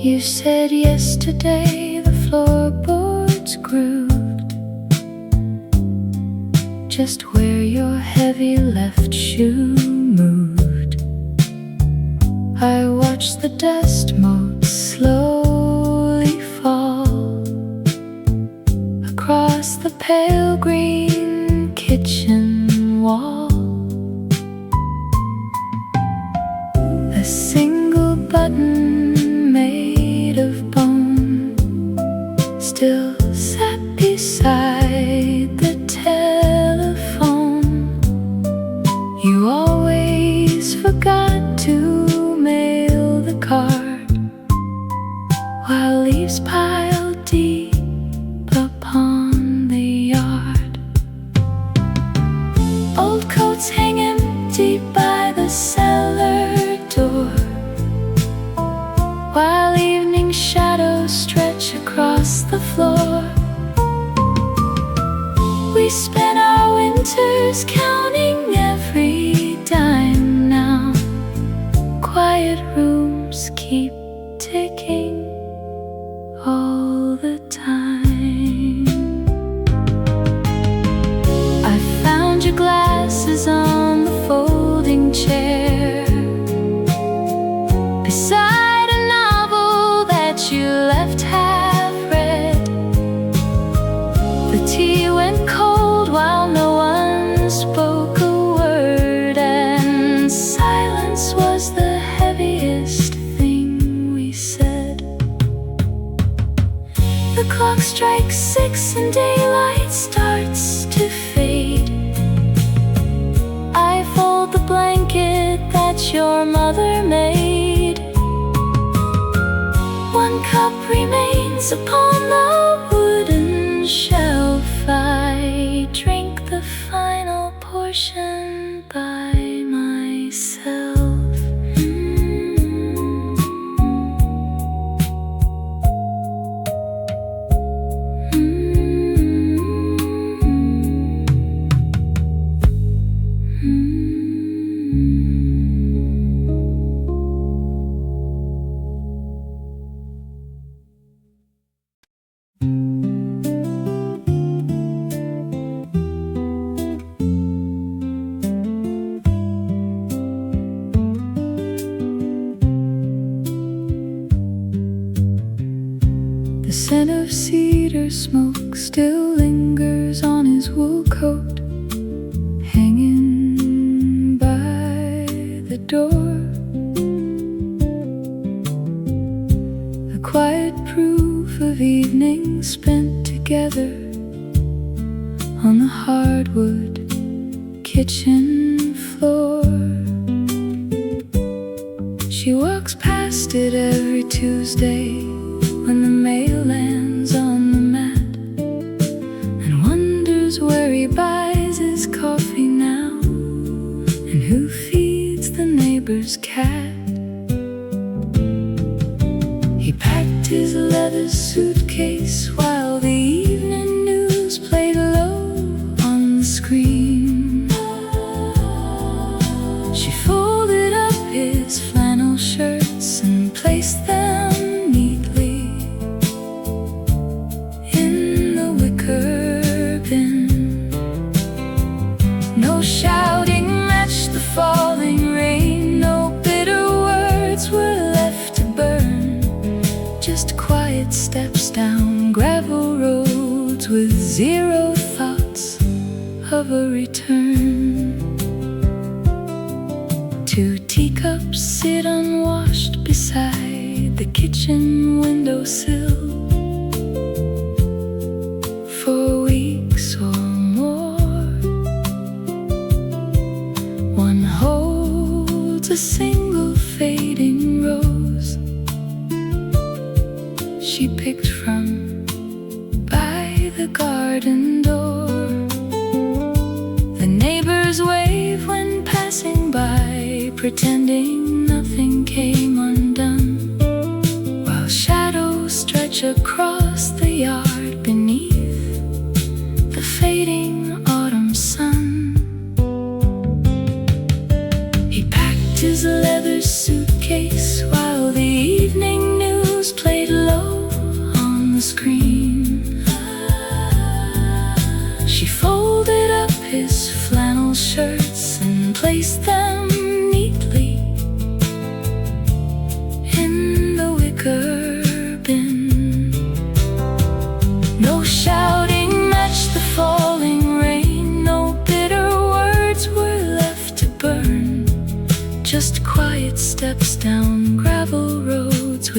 You said yesterday the floorboards grew just where your heavy left shoe moved. I watched the dust motes slowly fall across the pale green kitchen wall. A single button made of bone still sat beside the telephone. You always forgot to mail the card while leaves piled deep upon the yard. Old coats hang empty by the cellar door while evening shadows stretch across the floor. We spent our winters counting every dime now. Quiet rooms keep ticking all the time. I found your glasses on the folding chair beside a novel that you left half read. The tea went cold while no one spoke a word, and silence was the heaviest thing we said. The clock strikes 6 and daylight starts to fade. I fold the blanket that your mother made. One cup remains upon the wooden shelf. I drink the final portion by myself. The scent of cedar smoke still lingers on his wool coat, hanging by the door. A quiet proof of evenings spent together on the hardwood kitchen floor. She walks past it every Tuesday when the mail lands on the mat, and wonders where he buys his coffee now and who feeds the neighbor's cat. He packed his leather suitcase while the evening news played low on the screen. She folded up his flannel shirts and placed them shouting matched the falling rain. No bitter words were left to burn, just quiet steps down gravel roads with zero thoughts of a return. Two teacups sit unwashed beside the kitchen windowsill for weeks or a single fading rose she picked from by the garden door. The neighbors wave when passing by, pretending nothing came undone, while shadows stretch across the yard beneath the fading autumn sun. His leather suitcase while the evening news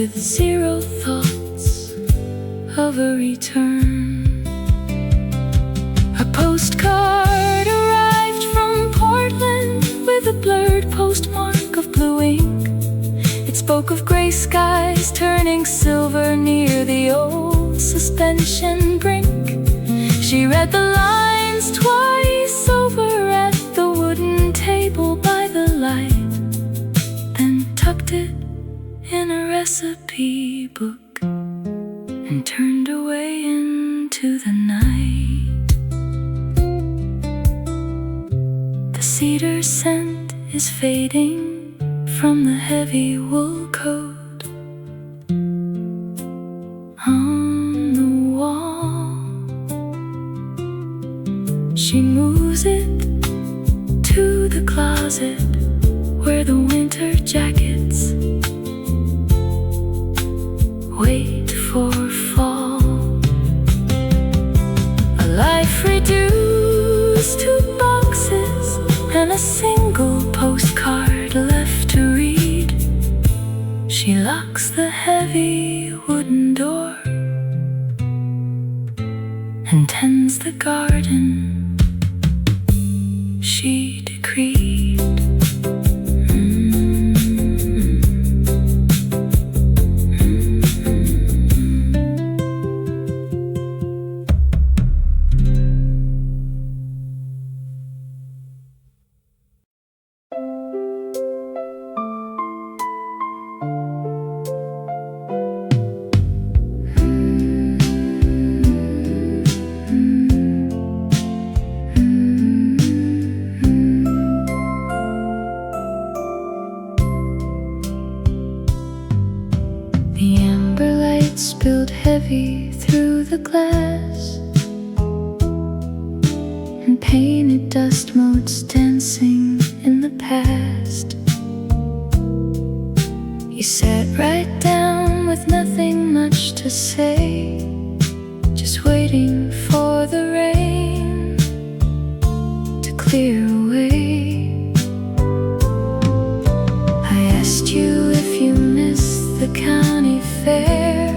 with zero thoughts of a return. A postcard arrived from Portland with a blurred postmark of blue ink. It spoke of gray skies turning silver near the old suspension brink. She read the lines twice over at the wooden table by the light, then tucked it in a recipe book and turned away into the night. The cedar scent is fading from the heavy wool coat on the wall. She moves it to the closet where the winter jackets wait for fall. A life reduced to boxes and a single postcard left to read. She locks the heavy wooden door and tends the garden she decreed. The amber light spilled heavy through the glass and painted dust motes dancing in the past. You sat right down with nothing much to say, just waiting for the rain to clear away. I asked you if you missed the county fair.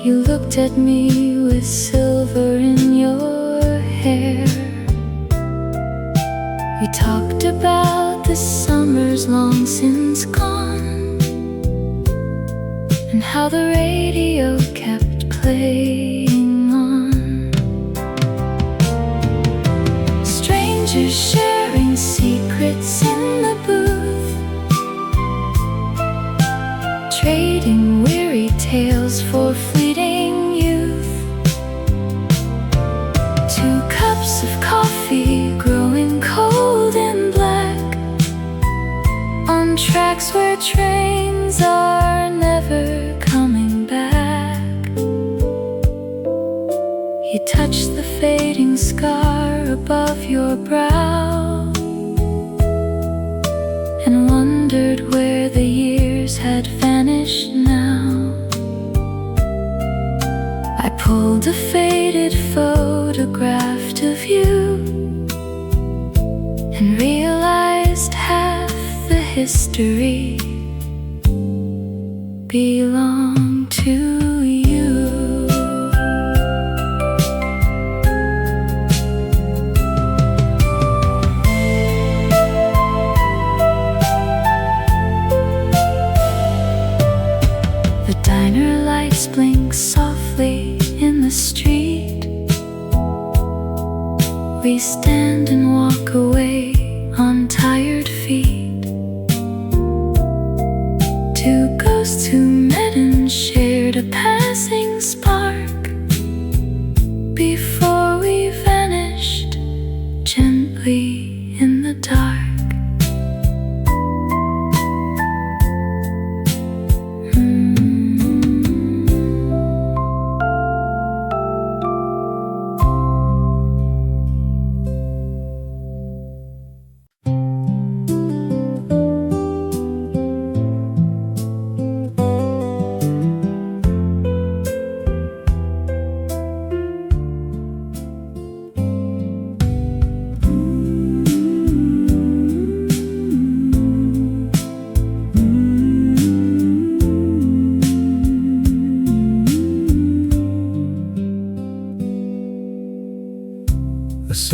You looked at me with silver in your hair. We talked about the summers long since gone and how the radio kept playing on. Strangers sharing secrets in the booth, trading weary tales for fleeting youth. 2 cups of coffee growing cold and black on tracks where trains are never coming back. You touched the fading scar above your brow and wondered where the years had vanished now. I pulled a faded photograph of you and realized half the history belonged to you. The diner lights blink softly in the street. We stand and walk away on tired feet. 2 ghosts who met and shared a passing spark before we vanished gently in the dark.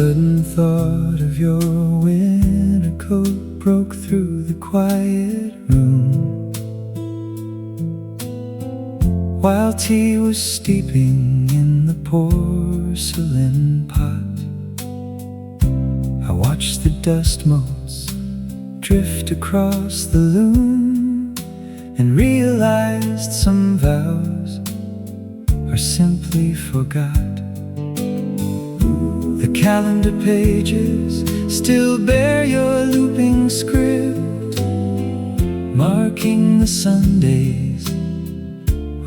sudden thought of your winter coat broke through the quiet room. While tea was steeping in the porcelain pot, I watched the dust motes drift across the loom and realized some vows are simply forgot. The calendar pages still bear your looping script, marking the Sundays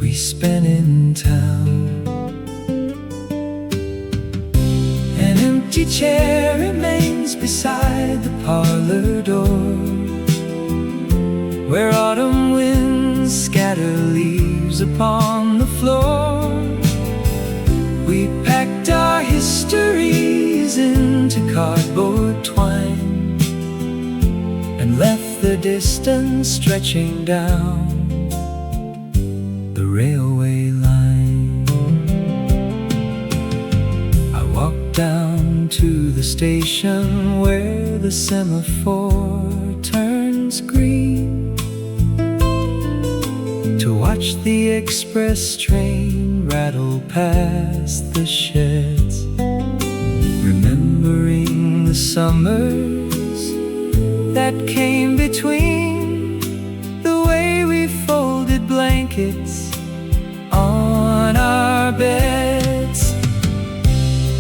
we spent in town. An empty chair remains beside the parlor door, where autumn winds scatter leaves upon the floor. We packed our histories into cardboard twine and left the distance stretching down the railway line. I walked down to the station where the semaphore turns green to watch the express train rattle past the sheds, remembering the summers that came between, the way we folded blankets on our beds.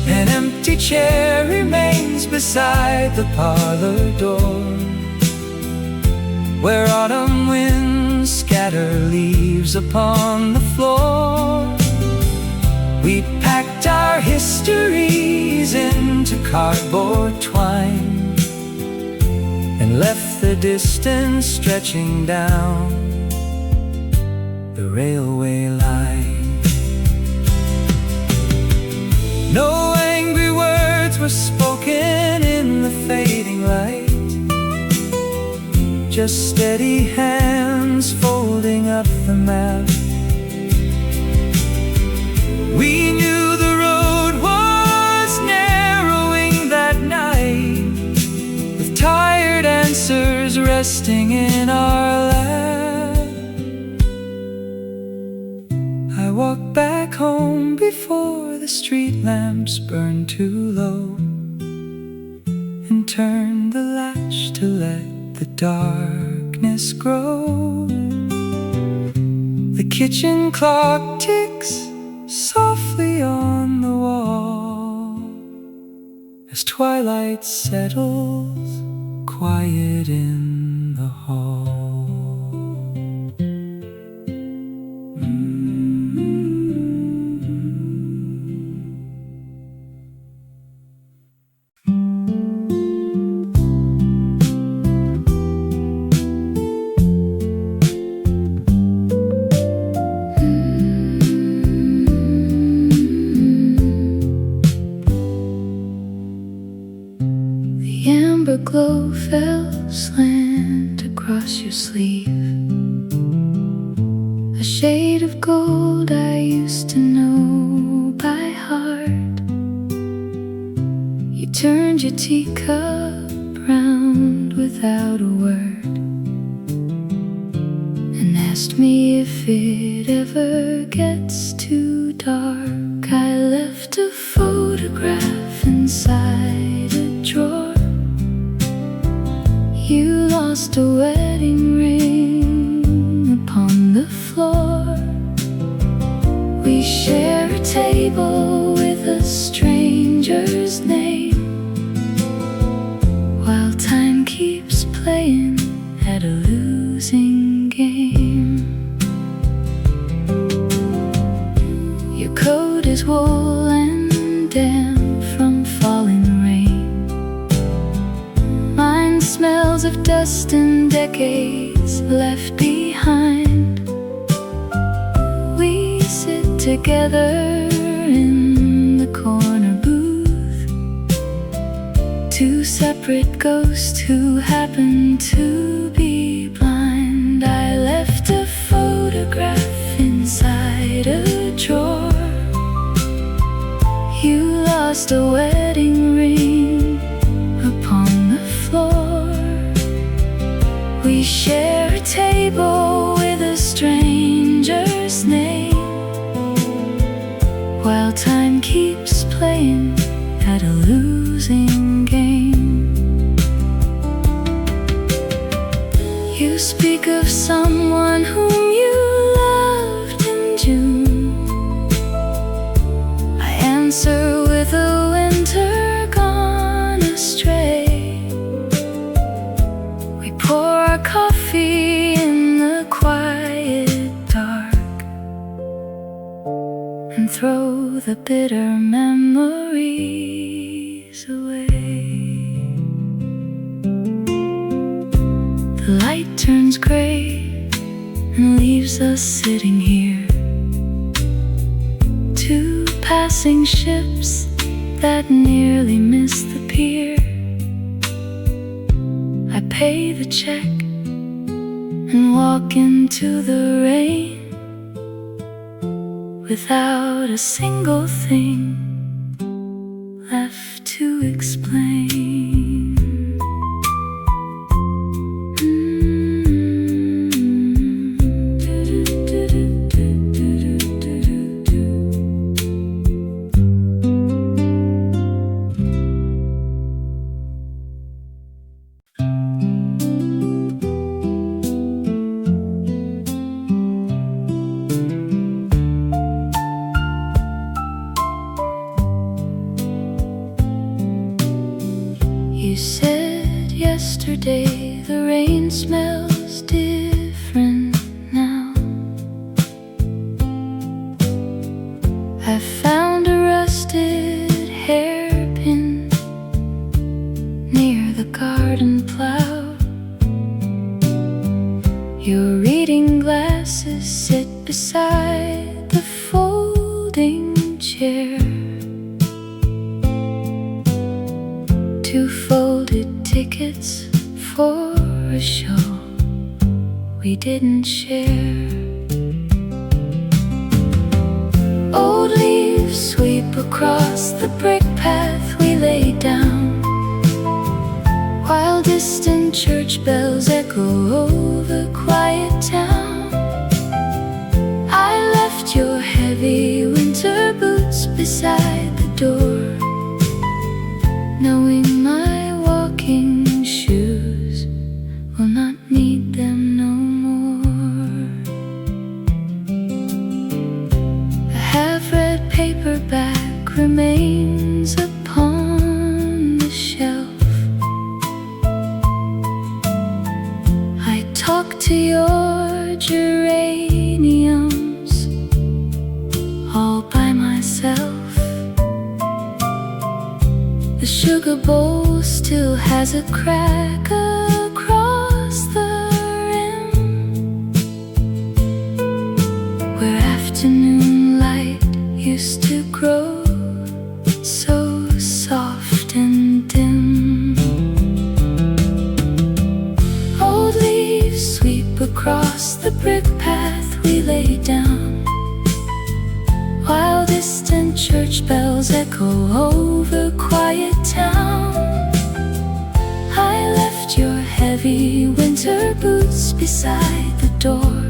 An empty chair remains beside the parlor door, where autumn winds scatter leaves upon the floor. We packed our histories into cardboard twine and left the distance stretching down the railway line. No angry words were spoken in the fading light, just steady hands folding up the map. We knew the road was narrowing that night, with tired answers resting in our lap. I walked back home before the street lamps burned too low, and turned the latch to let the darkness grow. The kitchen clock ticks softly on the wall as twilight settles quiet in the hall. Glow fell slant across your sleeve, a shade of gold I used to know by heart. You turned your teacup round without a word and asked me if it ever gets too dark. I left a photograph inside a drawer. You lost a wedding ring upon the floor. We share a table with a stranger's name, while time keeps playing at a losing game. Your coat is wool and damp from falling rain. Mine smells of dust and decades left behind. We sit together in the corner booth, two separate ghosts who happen to be blind. I left a photograph inside a drawer. You lost a wedding ring playing at a losing game. You speak of someone whom you loved in June. I answer with a winter gone astray. We pour our coffee in the quiet dark and throw the bitter memories away. The light turns gray and leaves us sitting here, two passing ships that nearly missed the pier. I pay the check and walk into the rain without a single thing left to explain. You said yesterday the rain smells different now. I found a rusted hairpin near the garden plow. Your reading glasses sit beside the folding chair. Two folded tickets for a show we didn't share. Old leaves sweep across the brick path we laid down, while distant church bells echo over quiet town. I left your heavy winter boots beside the door, knowing my walking shoes will not need them no more. A half-read paperback remains upon the shelf. I talk to your geraniums all by myself. The sugar bowl still has a crack across the rim, where afternoon light used to grow so soft and dim. Old leaves sweep across the brick path we laid down, while distant church bells echo over quiet town. I left your heavy winter boots beside the door,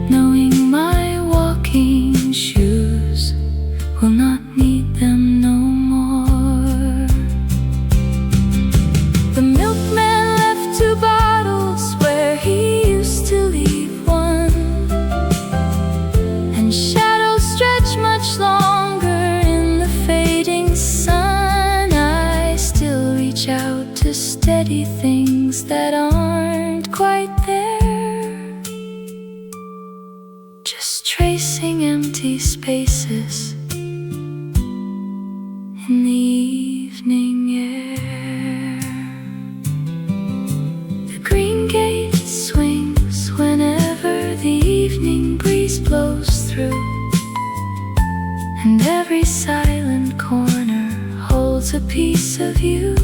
knowing my walking shoes will not need them no more. The milkman left 2 bottles where he used to leave one, and shadows stretch much longer in the fading sun. I still reach out to steady things that aren't quite there, just tracing empty spaces in the evening air. The green gate swings whenever the evening breeze blows through, and every silent corner holds a piece of you.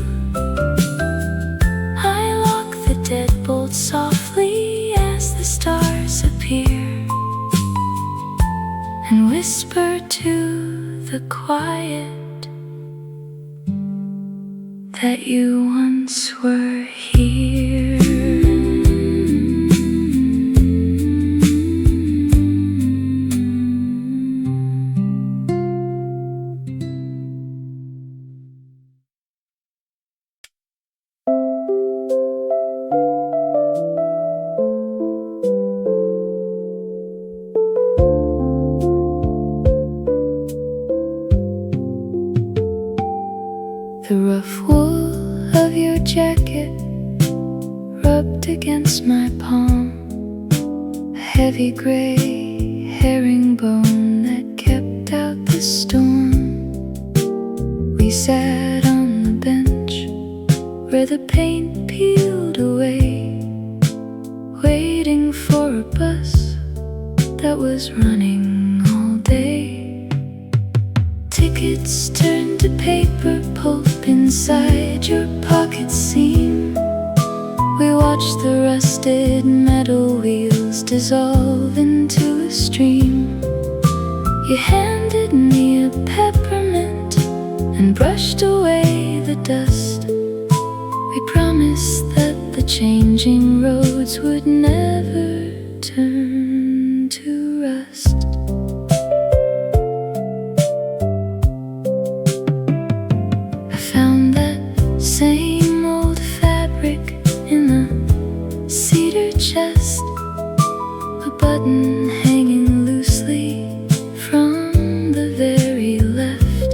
I lock the deadbolt softly as the stars appear, and whisper to the quiet that you once were here. against my palm, a heavy gray herringbone that kept out the storm. We sat on the bench where the paint peeled away, waiting for a bus that was running all day. Tickets turned to paper pulp inside your pocket seam. We watched the rusted metal wheels dissolve into a stream. You handed me a peppermint and brushed away the dust. We promised that the changing roads would never turn to rust. I found that same old fabric in the cedar chest, a button hanging loosely from the very left.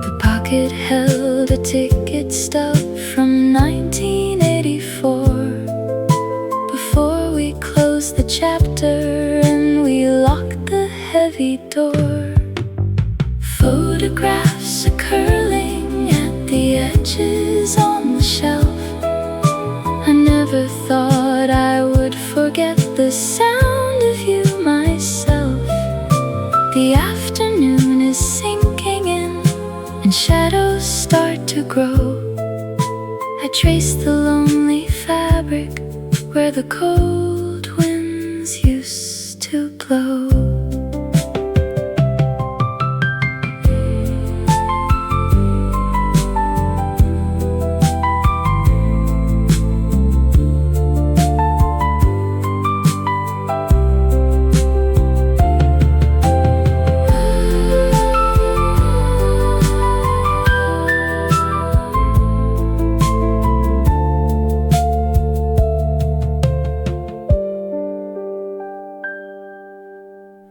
The pocket held a ticket stub from 1984. Before we closed the chapter and we locked the heavy door, photographs are curling at the edges on the shelf. I never thought I would forget the sound of you myself. The afternoon is sinking in and shadows start to grow. I trace the lonely fabric where the cold winds used to blow.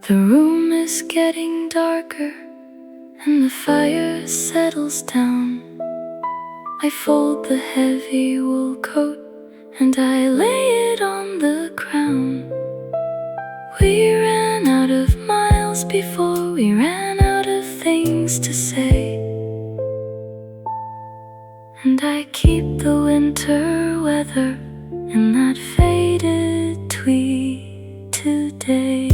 The room is getting darker and the fire settles down. I fold the heavy wool coat and I lay it on the crown. We ran out of miles before we ran out of things to say, and I keep the winter weather in that faded tweed today.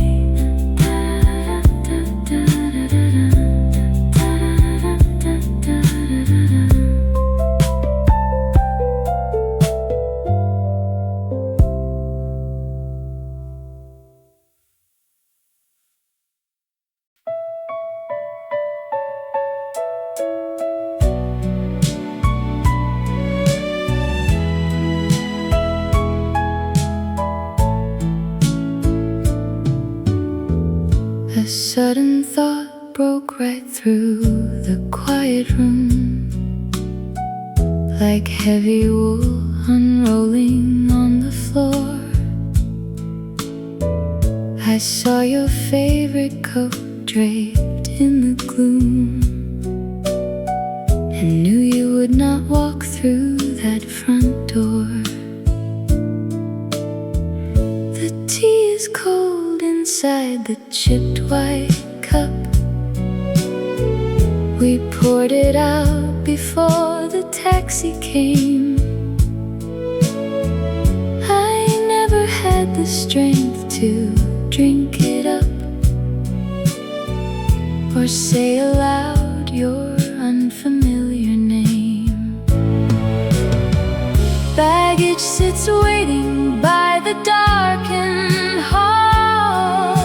A sudden thought broke right through the quiet room, like heavy wool unrolling on the floor. I saw your favorite coat draped in the gloom, and knew you would not walk through that front door. The tea is cold inside the chipped white cup. We poured it out before the taxi came. I never had the strength to drink it up or say aloud your unfamiliar name. Baggage sits waiting by the darkened hall.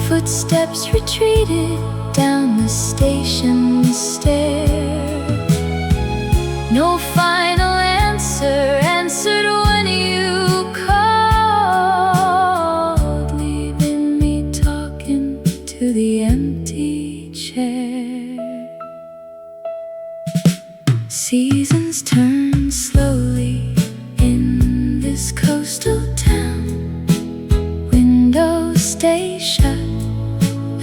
Footsteps retreated down the station stair. No final answer answered when you called, leaving me talking to the empty chair. Seasons turn slowly in this coastal town. Windows stay shut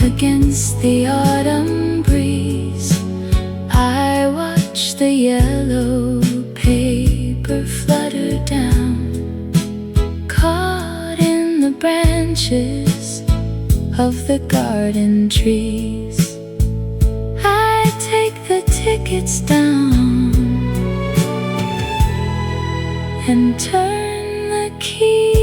against the autumn breeze. I watch the yellow paper flutter down branches of the garden trees. I take the tickets down and turn the key.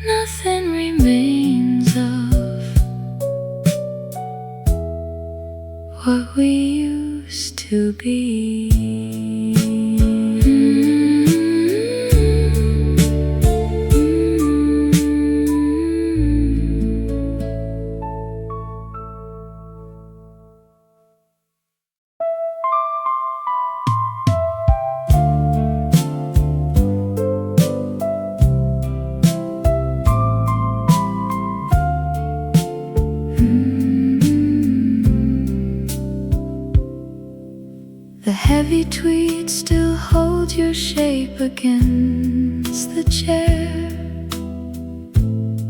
Nothing remains of what we used to be. The heavy tweed still holds your shape against the chair.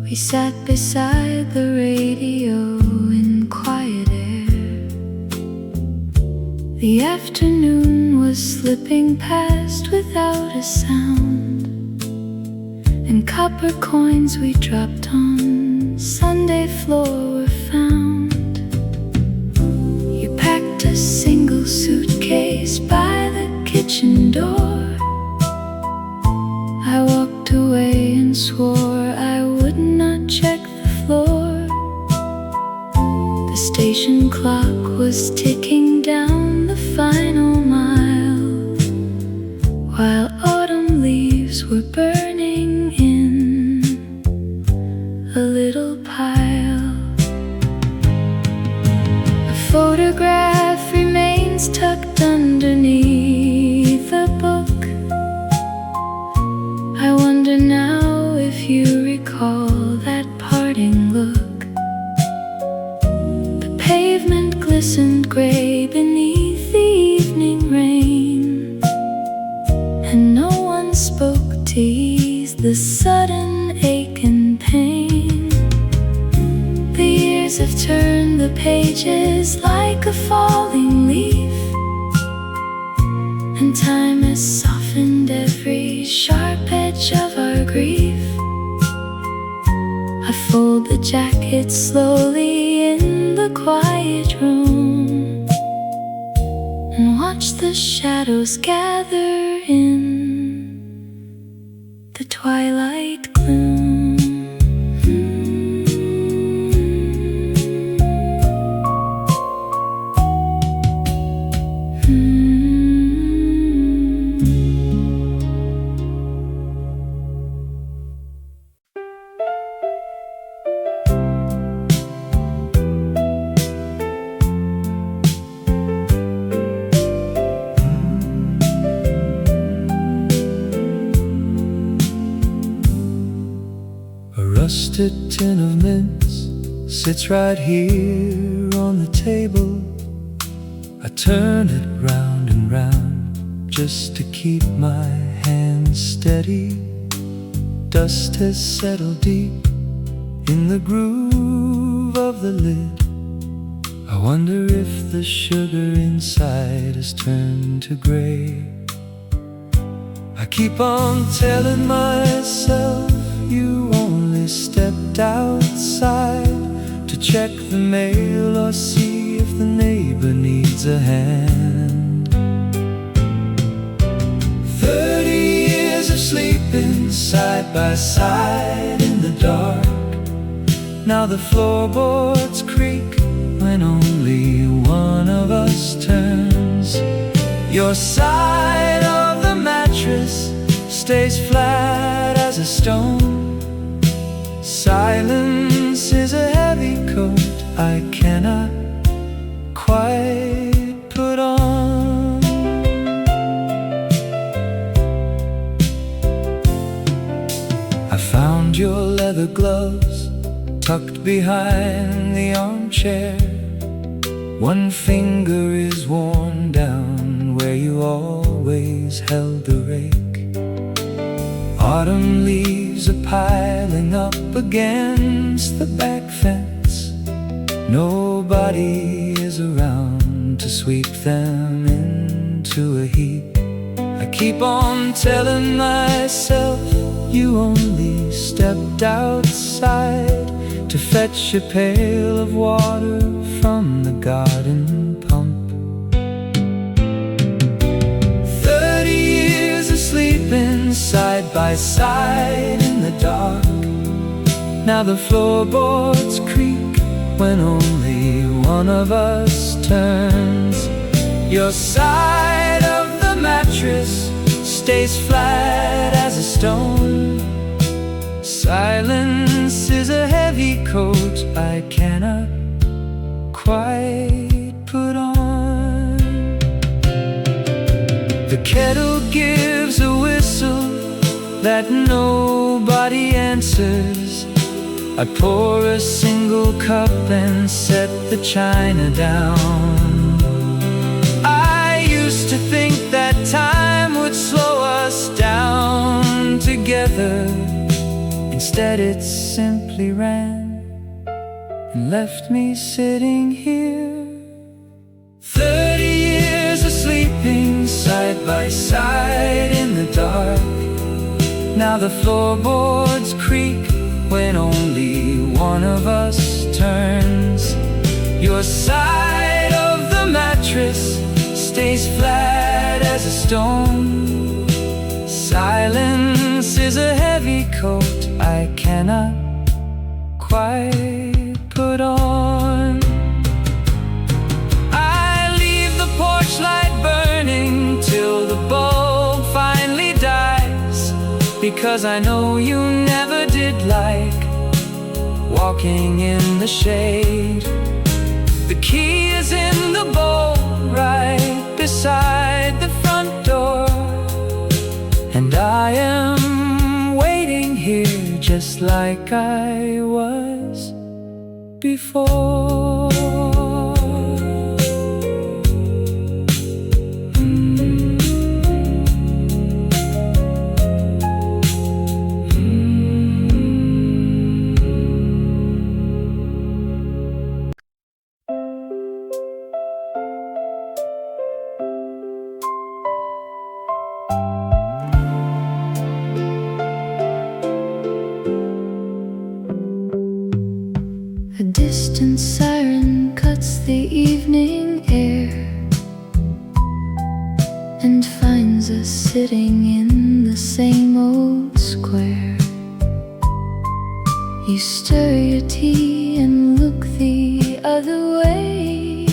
We sat beside the radio in quiet air. The afternoon was slipping past without a sound, and copper coins we dropped on Sunday floor were found. You packed a single suitcase by the kitchen door. I walked away and swore I would not check the floor. The station clock was ticking down the final mile, while autumn leaves were burning in a little pile. A photograph remains tucked underneath a book. I wonder now if you recall that parting look. The pavement glistened gray beneath the evening rain, and no one spoke to ease the sudden ache and pain. The years have turned the pages like a falling leaf, and time has softened every sharp edge of our grief. I fold the jacket slowly in the quiet room and watch the shadows gather in the twilight gloom. Rusted tin of mints sits right here on the table. I turn it round and round just to keep my hands steady. Dust has settled deep in the groove of the lid. I wonder if the sugar inside has turned to gray. I keep on telling myself you only stepped outside to check the mail or see if the neighbor needs a hand. 30 years of sleeping side by side in the dark. Now the floorboards creak when only one of us turns. Your side of the mattress stays flat as a stone. Silence is a heavy coat I cannot quite put on. I found your leather gloves tucked behind the armchair. One finger is worn down where you always held the rake. Autumn leaves are piling up against the back fence. Nobody is around to sweep them into a heap. I keep on telling myself you only stepped outside to fetch a pail of water from the garden pump. 30 years of sleeping side by side in the dark. Now the floorboards creak when only one of us turns. Your side of the mattress stays flat as a stone. Silence is a heavy coat I cannot quite put on. The kettle gives a whistle that nobody answers. I pour a single cup and set the china down. I used to think that time would slow us down together. Instead it simply ran and left me sitting here. 30 years of sleeping side by side in the dark. Now the floorboards creak when only one of us turns. Your side of the mattress stays flat as a stone. Silence is a heavy coat I cannot quite put on. I leave the porch light burning till the bulb finally dies, because I know you never did like walking in the shade. The key is in the bowl right beside the front door, and I am waiting here just like I was before. A distant siren cuts the evening air and finds us sitting in the same old square. You stir your tea and look the other way,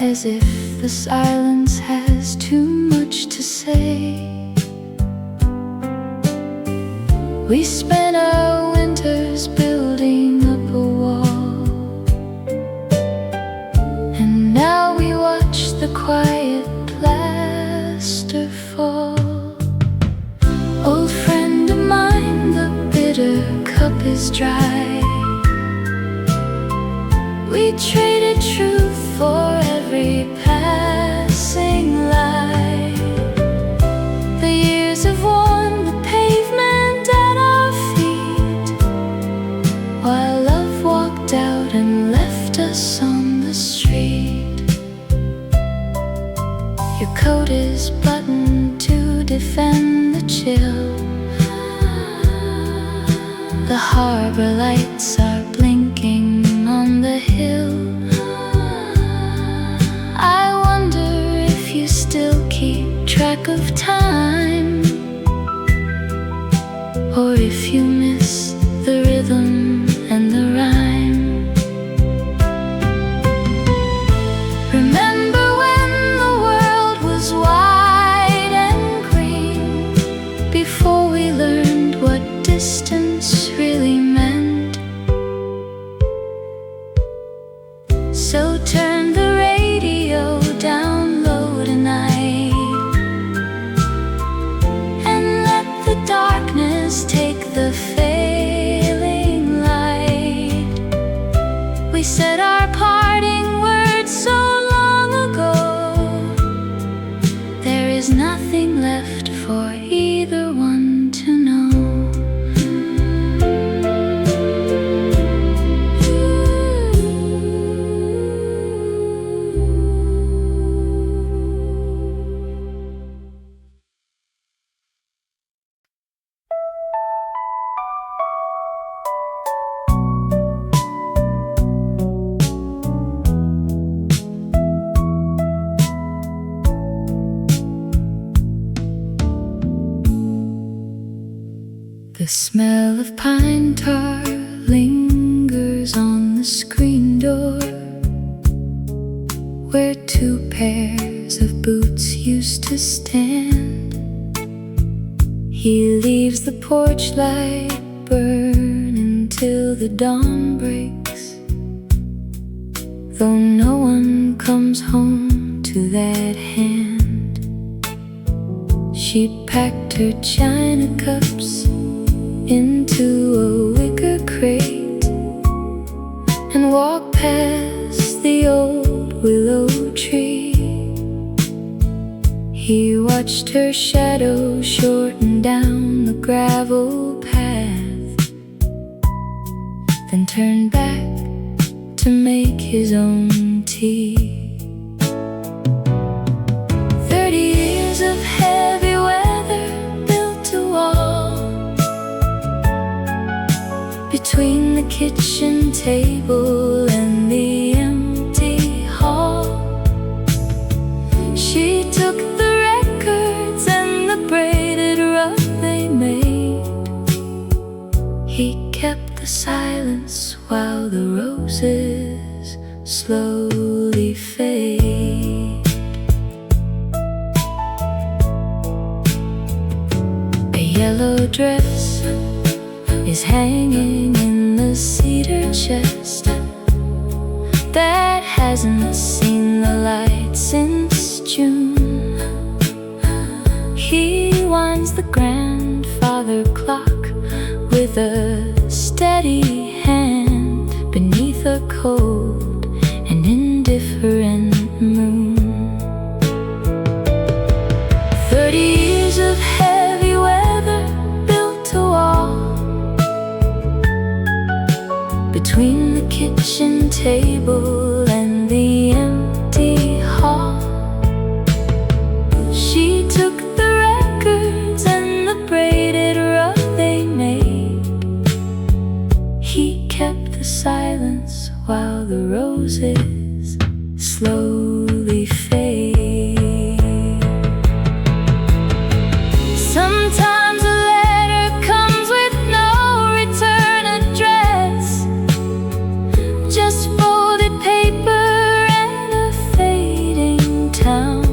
as if the silence has too much to say. We spent our winters building up a wall, and now we watch the quiet plaster fall. Old friend of mine, the bitter cup is dry. We traded truth for every passing lie. The years have worn the pavement at our feet, while love walked out and left us on the street. Your coat is buttoned to defend the chill. The harbor lights are blinking on the hill. I wonder if you still keep track of time, or if you miss the rhythm and the rhyme. Remember when the world was wide and green, before we learned what distance really meant? So turn the radio down low tonight, and let the darkness take the failing light. We said our parting words so long ago. There is nothing left for either one to know. The smell of pine tar lingers on the screen door, where two pairs of boots used to stand. He leaves the porch light burn until the dawn breaks, though no one comes home to that hand. She packed her china cups into a wicker crate and walked past the old willow tree. He watched her shadow shorten down the gravel path, then turned back to make his own tea. 30 years of heavy weather built a wall between the kitchen table and the empty hall. She took the records and the braided rug they made. He kept the silence while the roses slowly fade. A yellow dress is hanging in the cedar chest that hasn't seen the light since June. He winds the grandfather clock with a steady hand beneath a cold and indifferent moon. 30 years of heavy weather built a wall between the kitchen table and the empty hall. She took the records and the braided rug they made. He kept the silence while the roses slowly fade. Sometimes a letter comes with no return address, just folded paper and a fading town.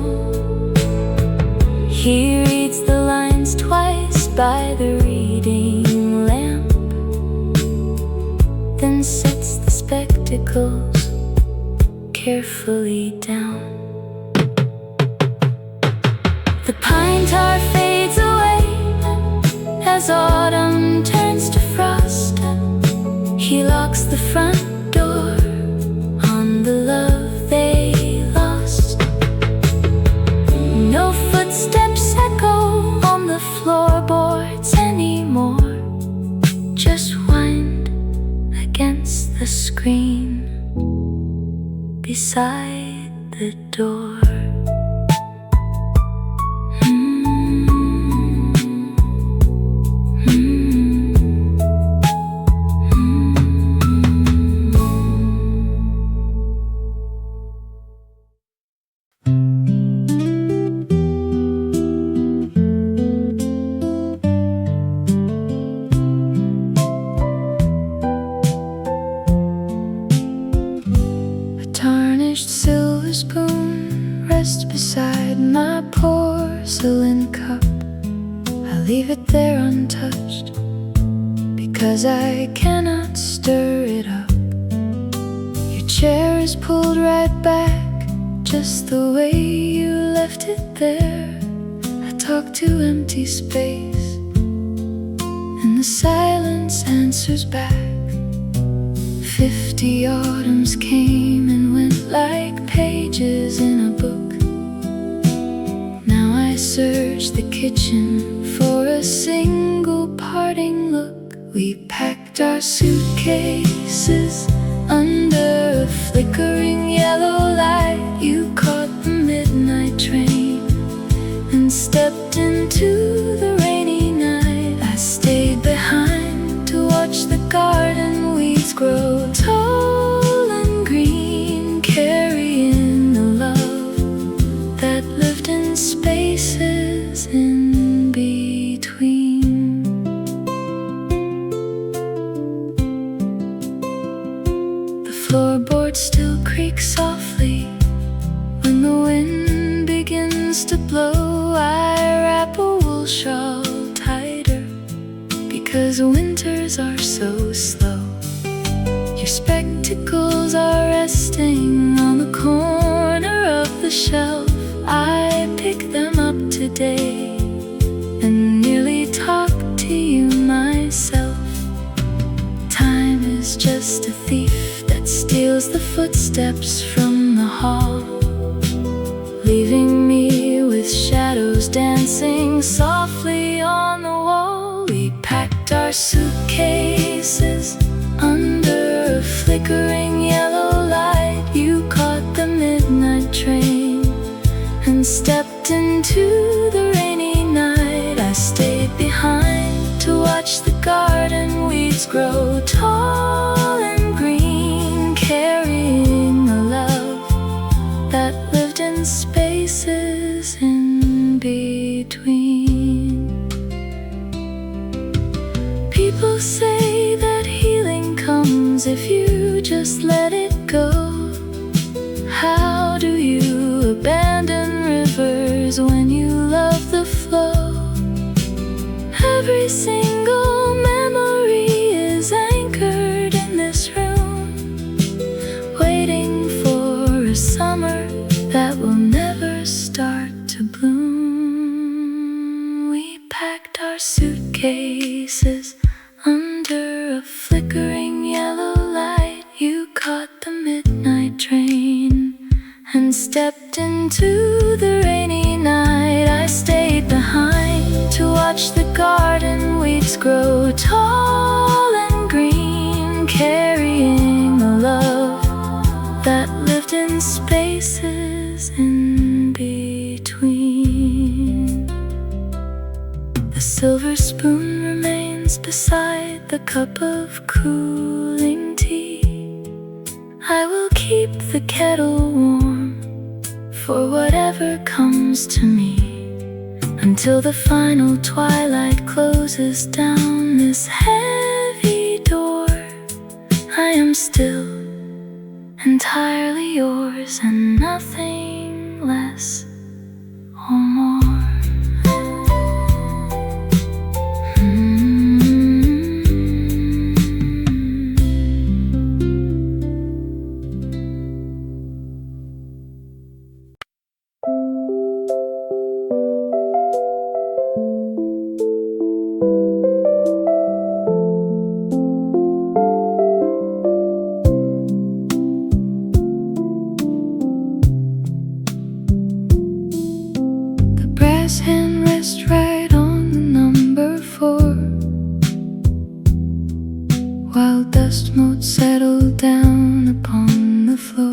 He reads the lines twice by the reading lamp, then sets the spectacles carefully down. The pine tar fades away as autumn turns to frost. He locks the front door on the love they lost. No footsteps echo on the floorboards anymore, just wind against the screen beside the door. Silver spoon rests beside my porcelain cup. I leave it there untouched because I cannot stir it up. Your chair is pulled right back just the way you left it there. I talk to empty space and the silence answers back. 50 autumns came and went like pages in a book. Now I search the kitchen for a single parting look. We packed our suitcases under a flickering yellow light. You caught the midnight train and stepped into the rainy night. I stayed behind to watch the garden weeds grow tall and green, carrying the love that lived in spaces in between. I wrap a wool shawl tighter? Because winters are so slow. Your spectacles are resting on the corner of the shelf. I pick them up today and nearly talk to you myself. Time is just a thief that steals the footsteps from the hall, leaving me with shadows dancing softly on the wall. We packed our suitcases under a flickering yellow light. You caught the midnight train and stepped into the rainy night. I stayed behind to watch the garden weeds grow tall and green, carrying a love that lived in spaces in between. People say that healing comes if you just let it go. How do you abandon rivers when you love the flow? Every single memory is anchored in this room, waiting for a summer that will never start to bloom. We packed our suitcases under a flickering yellow light. You caught the midnight train and stepped into the rainy night. I stayed behind to watch the garden weeds grow tall and green, carrying a love that lived in spaces in between. The silver spoon remains beside the cup of cooling tea. I will keep the kettle warm for whatever comes to me, until the final twilight closes down this heavy door. I am still entirely yours and nothing less or more. Handrest right on the number 4, while dust motes settle down upon the floor.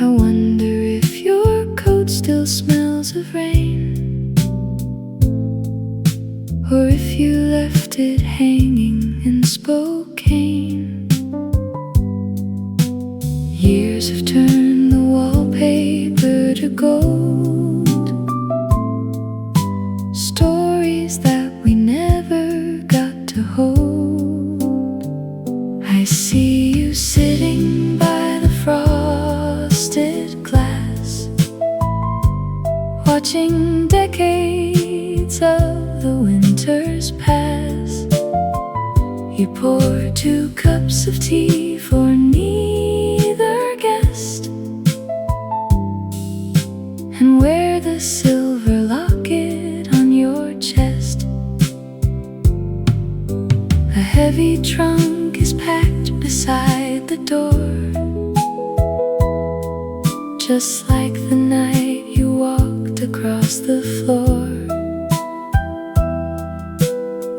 I wonder if your coat still smells of rain, or if you left it hanging in Spokane. Years have turned the wallpaper to gold, stories that we never got to hold. I see you sitting by the frosted glass, watching decades of the winters pass. You pour 2 cups of tea for neither guest, and wear the silver locket on your chest. A heavy trunk is packed beside the door, just like the night you walked across the floor.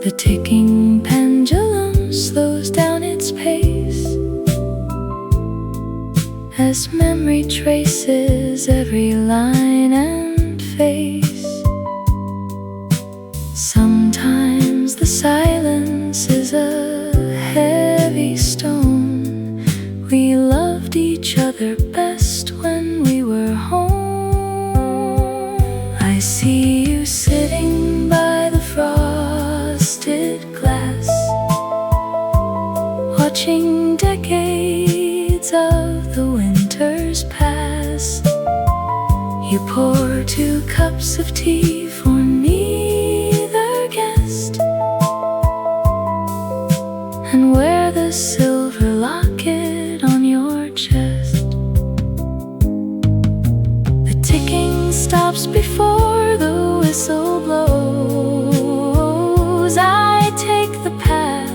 The ticking pendulum slows down its pace as memory traces every line and face. Sometimes the silence is a heavy stone. We loved each other best when we were home. I see you sitting by the frosted glass, watching decades of the winters pass. You pour 2 cups of tea for neither guest, and wear the silver locket on your chest. The ticking stops before the whistle blows. I take the path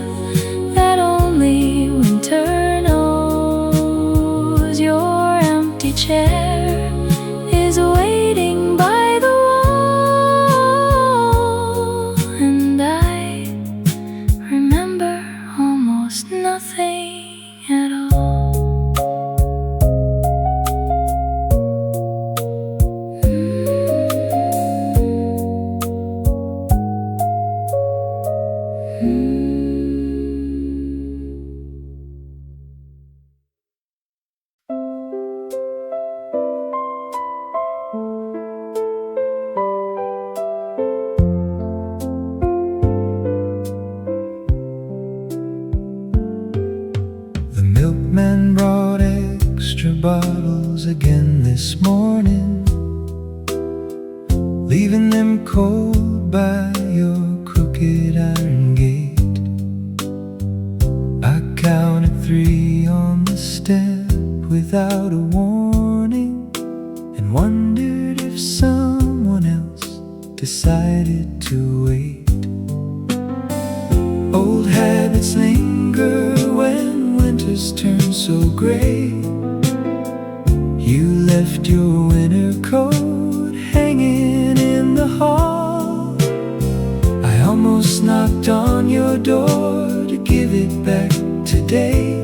that only winter knows. Your empty chair is waiting by the wall, and I remember almost nothing at all. The milkman brought extra bottles again this morning, leaving them cold by your crooked iron gate. I counted 3 on the step without a warning, and wondered if someone else decided to wait. Old habits linger when winters turn so gray. You left your winter coat hanging in the hall. I almost knocked on your door to give it back today.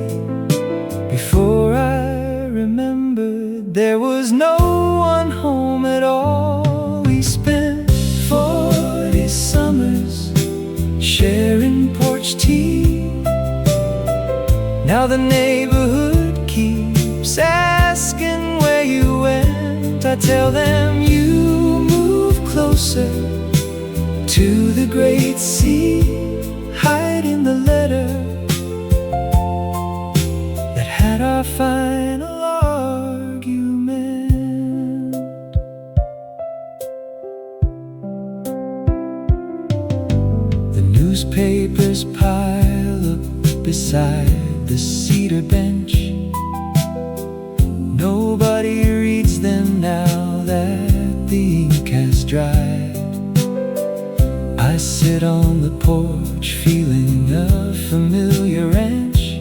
Before I remembered, there was no one home at all. We spent 40 summers sharing porch tea. Now the neighborhood keeps asking where you went. I tell them you moved closer to the great sea, hiding the letter that had our final argument. The newspapers pile up beside the cedar bench. Nobody reads them now that the ink has dried. I sit on the porch feeling a familiar wrench,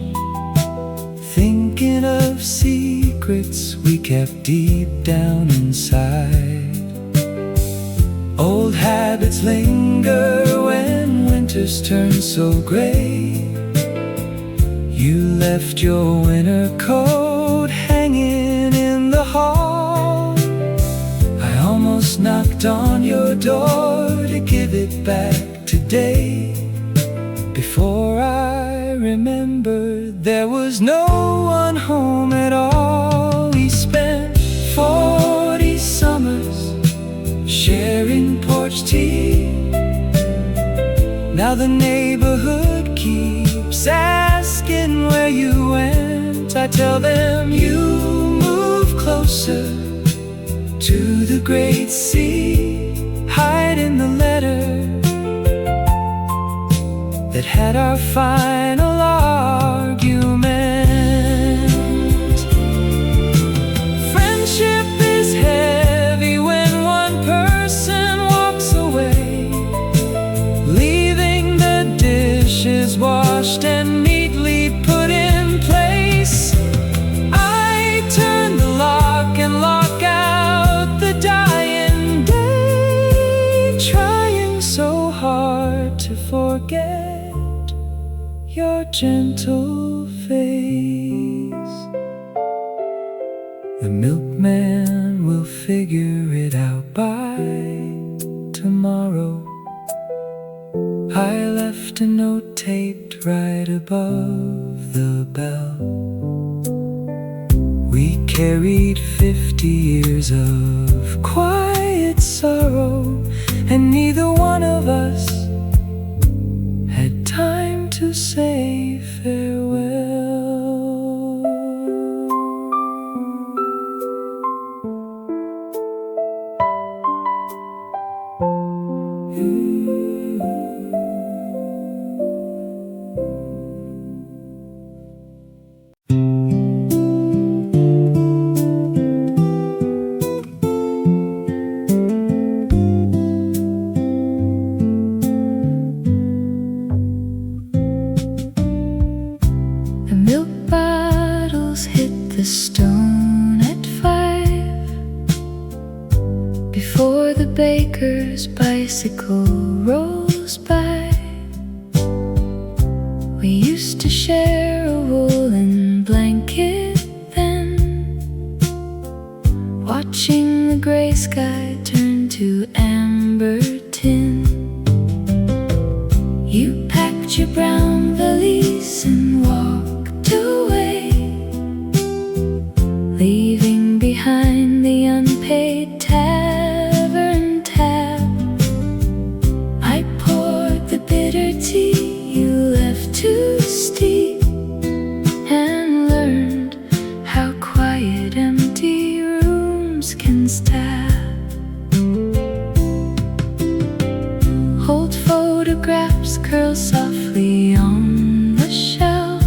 thinking of secrets we kept deep down inside. Old habits linger when winters turn so gray. You left your winter coat hanging in the hall. I almost knocked on your door to give it back today. Before I remembered, there was no one home at all. We spent 40 summers sharing porch tea. Now the neighborhood keeps asking where you went. I tell them you moved closer to the great sea, hiding the letter that had our final argument. Friendship is heavy when one person walks away, leaving the dishes washed and neatly put in place. I turn the lock and lock out the dying day, trying so hard to forget your gentle face. The milkman will figure it out by tomorrow. I left a note taped right above the bell. We carried 50 years of quiet sorrow, and neither one of us had time to say farewell. The milk bottles hit the stone at 5 before the baker's bicycle rolls by. We used to share a woolen blanket then, watching the gray sky turn to amber tin. You packed your brown valise and walked away, leaving behind the unpaid tavern tab. I poured the bitter tea you left too steep, and learned how quiet empty rooms can stab. Old photographs curl softly on the shelf.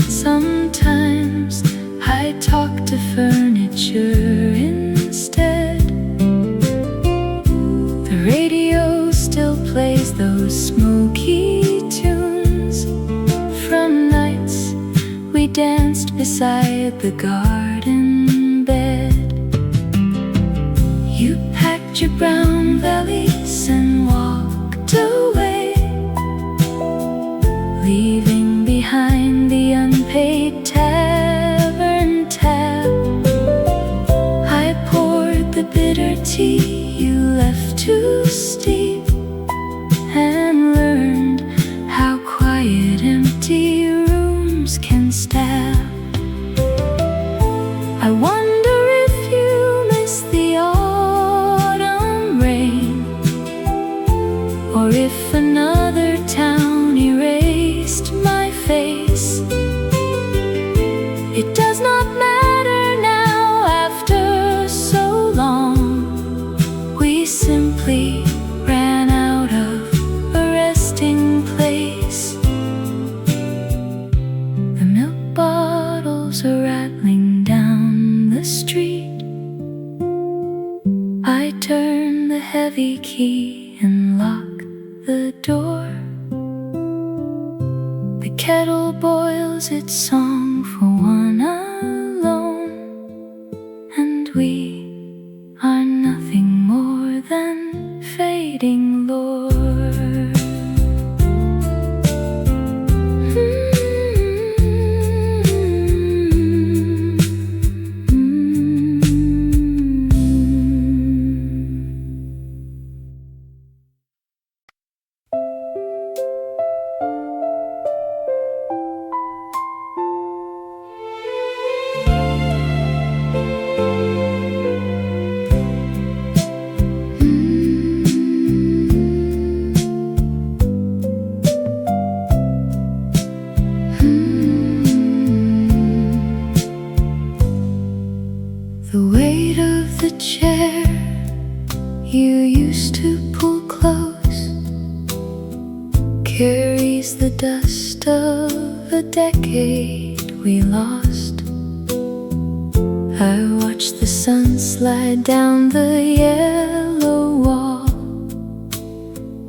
Sometimes I talk to furniture instead. The radio still plays those smoky tunes from nights we danced beside the garden bed. You packed your brown valise and walked away, leaving behind the unpaid tavern tab. I poured the bitter tea you left too steep, and learned how quiet empty rooms can stab. I wonder if you miss the autumn rain, or if another town erased my face. It does not matter now after so long. We simply ran out of a resting place. The milk bottles are rattling down the street. I turn the heavy key and lock the door. The kettle boils its song for one alone, and we are nothing more than fading lore. The weight of the chair you used to pull close carries the dust of a decade we lost. I watch the sun slide down the yellow wall,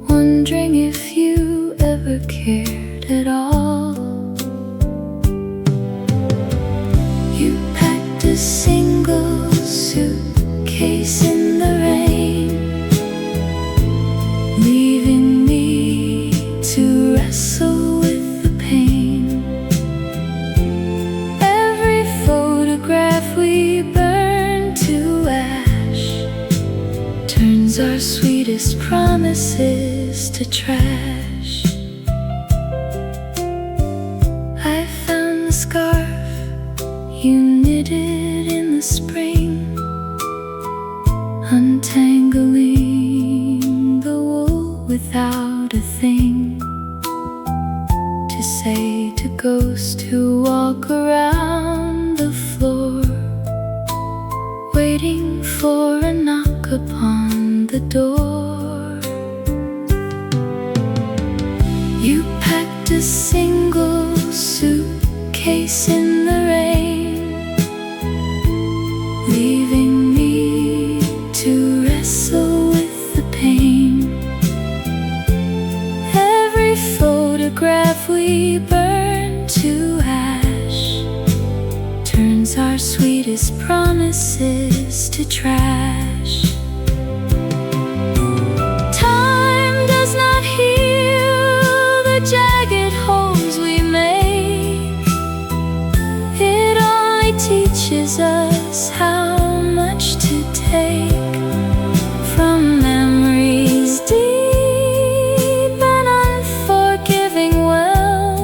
wondering if you ever cared at all. You packed a single suitcase in the rain, leaving me to wrestle with the pain. Every photograph we burn to ash turns our sweetest promises to trash. I found the scarf you knitted in the spring, untangling the wool without a thing to say to ghosts who walk around the floor, waiting for a knock upon the door. face in the rain, leaving me to wrestle with the pain. Every photograph we burn to ash turns our sweetest promises to trash. Time does not heal the jagged holes we make. It only teaches us how much to take from memories deep and unforgiving well,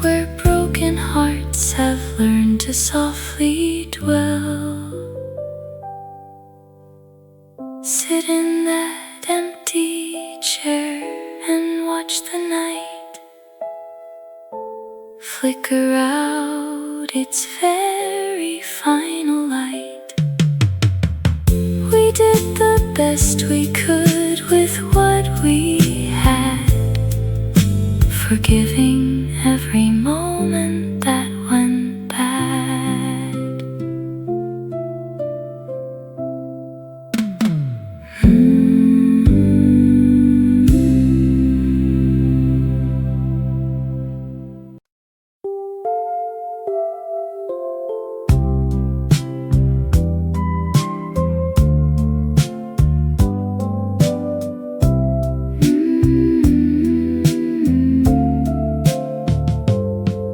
where broken hearts have learned to softly dwell. Sit in that empty chair and watch the night flicker out its very final light. We did the best we could with what we had, forgiving every moment that went bad.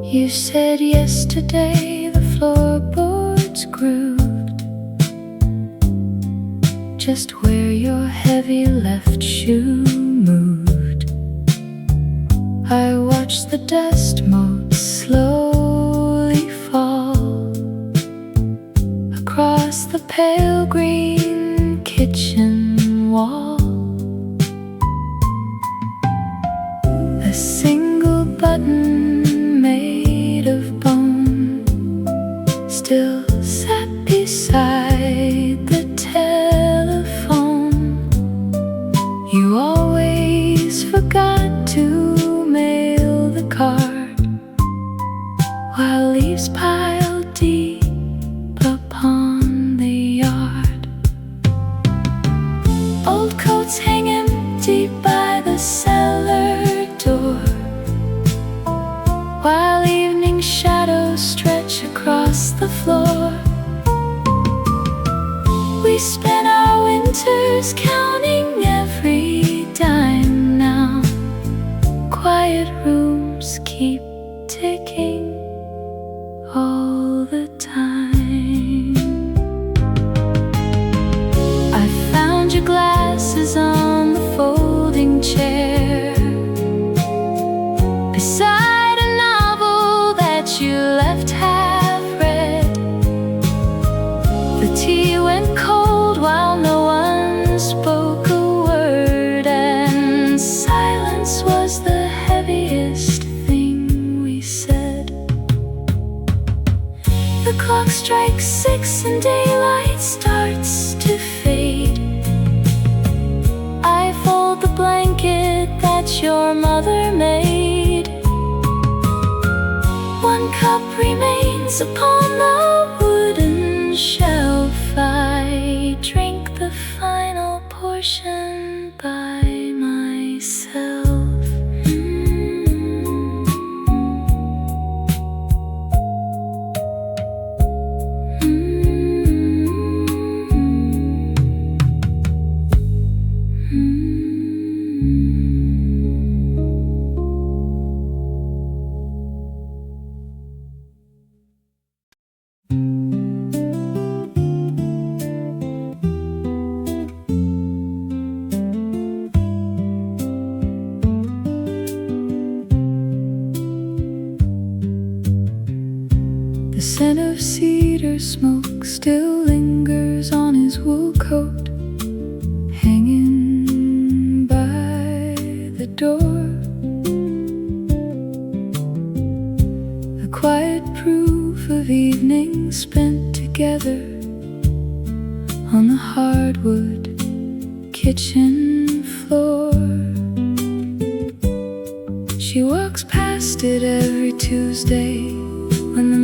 You said yesterday the floorboards grooved just where your heavy left shoe moved. I watched the dust motes slowly fall across the pale green kitchen wall. A single button made of bone still sat beside the telephone. You always forgot to mail the card while leaves piled deep upon the yard. Old coats hang empty by the cellar door, while evening shadows stretch across the floor. We spent our winters counting every dime now. Quiet rooms keep ticking all the time. I found your glasses on the folding chair beside a novel that you left half read. The tea went cold while no one spoke a word, and silence was the heaviest thing we said. The clock strikes 6 and daylight starts to fade. I fold the blanket that your mother made. One cup remains upon the wooden shelf. I drink the final portion by myself. The scent of cedar smoke still lingers on his wool coat, hanging by the door. A quiet proof of evenings spent together on the hardwood kitchen floor. She walks past it every Tuesday when the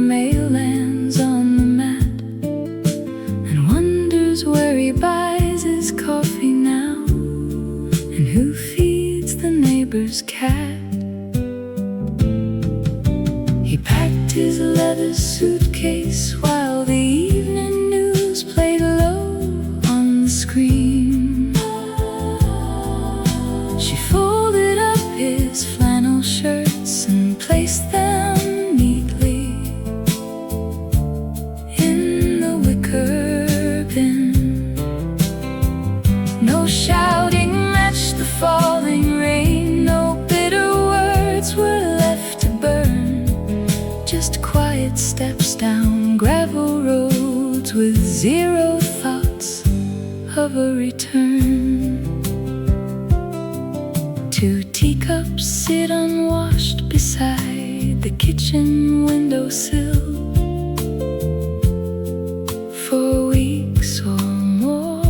buys his coffee now, and who feeds the neighbor's cat. He packed his leather suitcase while the evening news played low on the screen. She folded up his flannel shirts and placed them neatly in the wicker bin. No shouting matched the falling rain, no bitter words were left to burn, just quiet steps down gravel roads with zero thoughts of a return. Two teacups sit unwashed beside the kitchen windowsill for weeks or more.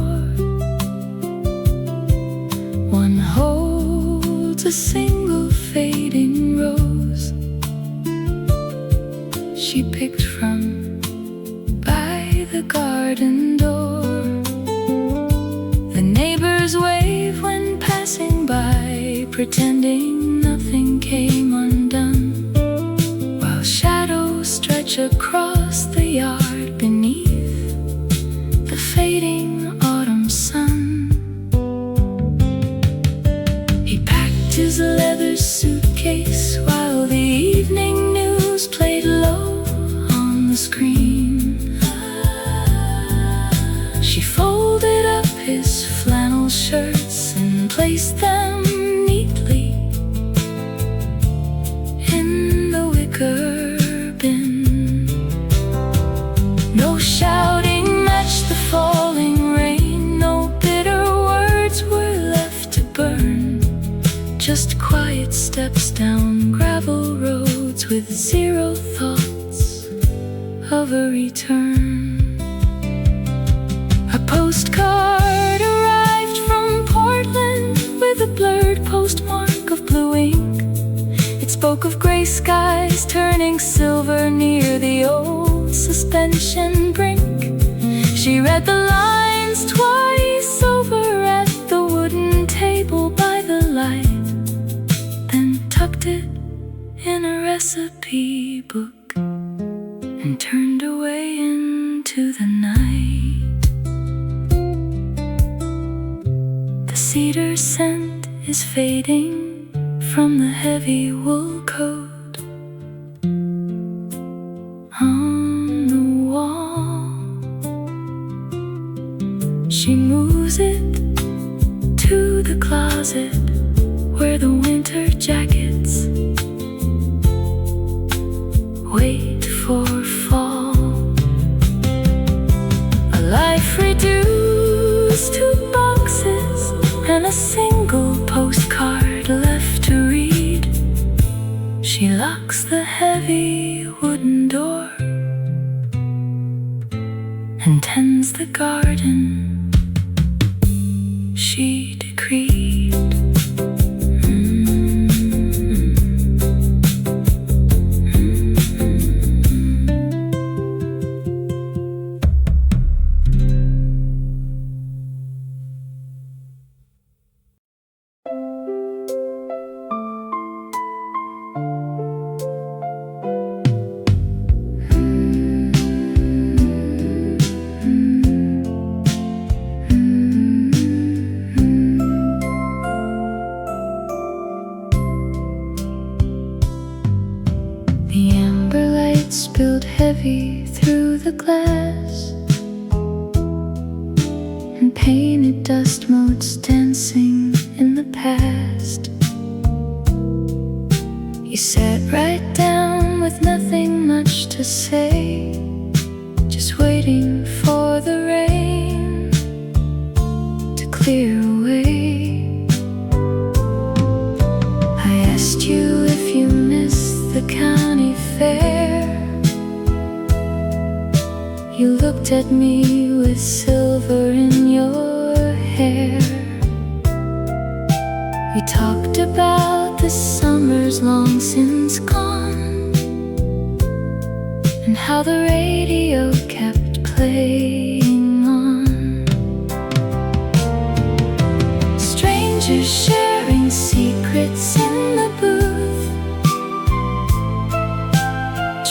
One holds a single fading rose she picked from by the garden door. The neighbors wave when passing by, pretending nothing came undone, while shadows stretch across the yard beneath the fading autumn sun. He packed his leather suitcase while the evening news played low on the screen. She folded up his flannel shirts and placed them neatly in the wicker bin. No shouting matched the falling rain, no bitter words were left to burn, just quiet steps down gravel roads with zero thoughts of a return. A postcard arrived from Portland with a blurred postmark of blue ink. It spoke of gray skies turning silver near the old suspension brink. She read the lines twice over at the wooden table by the light, then tucked it in a recipe book and turned away into the night. The cedar scent is fading from the heavy wool coat on the wall. She moves it to the closet where the winter jackets wait for fall. A life reduced to boxes and a single postcard left to read. She locks the heavy wooden door and tends the garden she decreed. The amber light spilled heavy through the glass and painted dust motes dancing in the past. You sat right down with nothing much to say, just waiting for the rain to clear away. I asked you if you missed the county fair. You looked at me with silver in your hair. We talked about the summers long since gone, and how the radio kept playing on. strangers sharing secrets in the booth,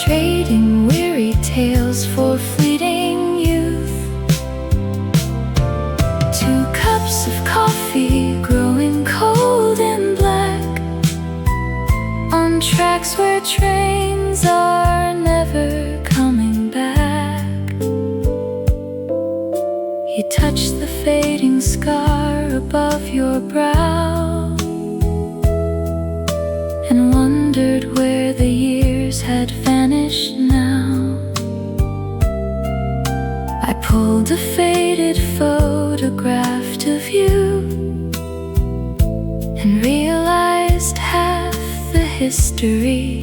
trading weary tales for fleeting youth. 2 cups of coffee growing cold and black on tracks where trains are never coming back. You touch the fading scar above your brow and wondered where the years had vanished now. I pulled a faded photograph of you and realized half the history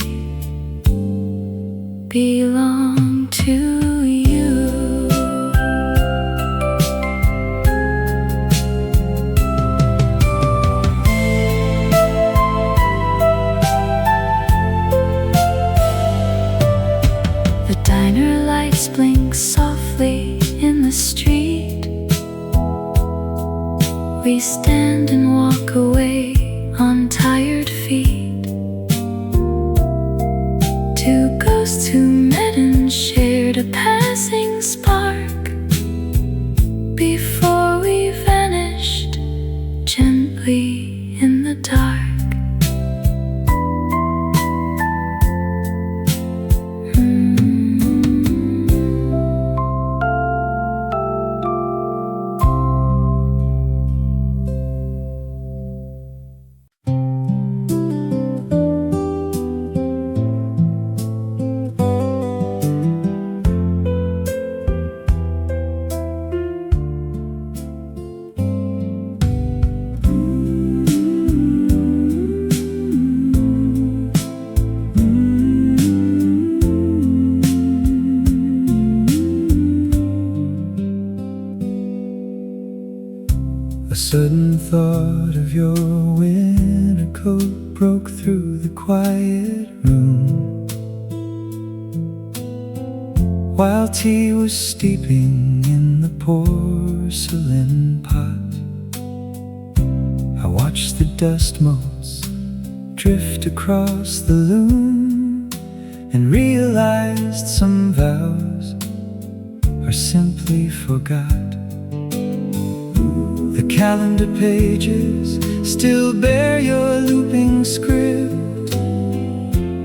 belonged to you. The diner lights blink softly in the street. We stand and walk away on tired feet. 2 ghosts who met and shared a passing spark before we vanished gently in the dark. A sudden thought of your winter coat broke through the quiet room while tea was steeping in the porcelain pot. I watched the dust motes drift across the loom and realized some vows are simply forgot. The calendar pages still bear your looping script,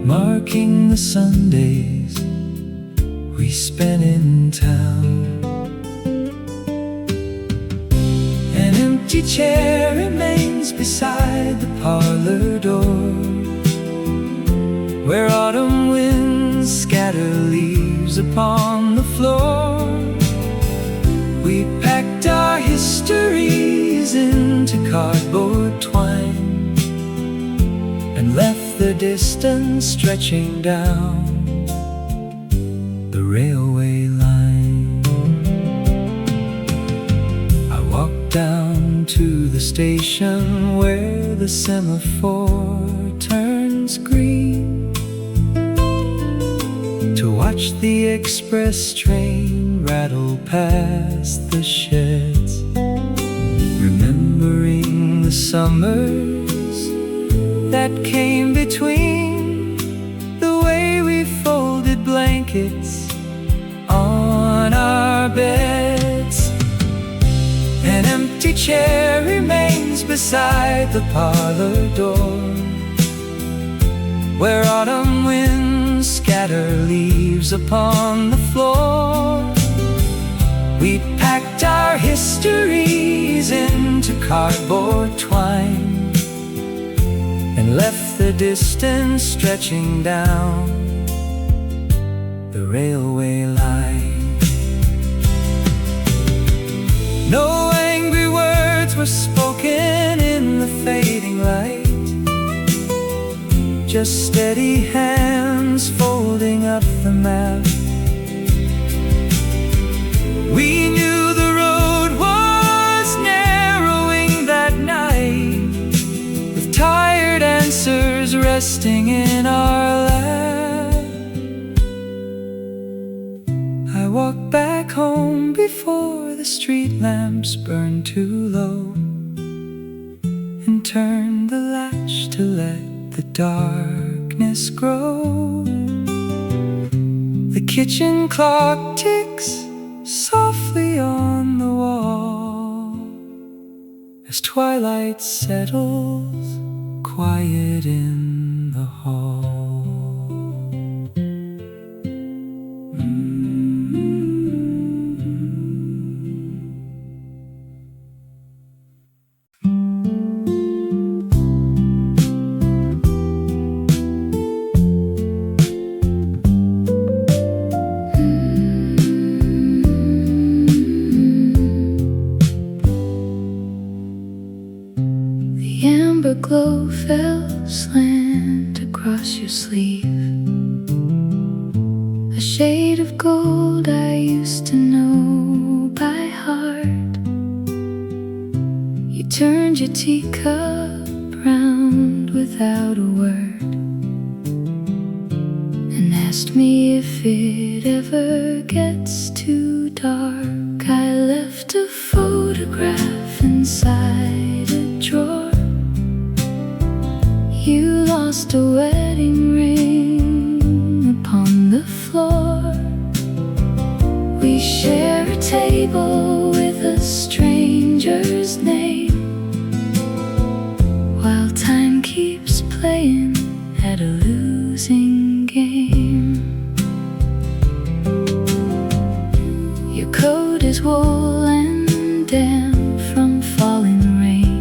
marking the Sundays we spent in town. An empty chair remains beside the parlor door, where autumn winds scatter leaves upon the floor. We packed our histories into cardboard twine and left the distance stretching down the railway line. I walked down to the station where the semaphore turns green to watch the express train rattle past the sheds, remembering the summers that came between, the way we folded blankets on our beds. An empty chair remains beside the parlor door, where autumn winds scatter leaves upon the floor. We packed our histories into cardboard twine and left the distance stretching down the railway line. No angry words were spoken in the fading light, just steady hands folding up the map. We knew the road was narrowing that night, with tired answers resting in our lap. I walked back home before the street lamps burned too low, turned the latch to let the darkness grow. The kitchen clock ticks softly on the wall as twilight settles quiet in the hall. Glow fell slant across your sleeve, a shade of gold I used to know by heart. You turned your teacup round without a word and asked me if it ever gets too dark. I left a photograph inside a drawer. You lost a wedding ring upon the floor. We share a table with a stranger's name, while time keeps playing at a losing game. Your coat is wool and damp from falling rain.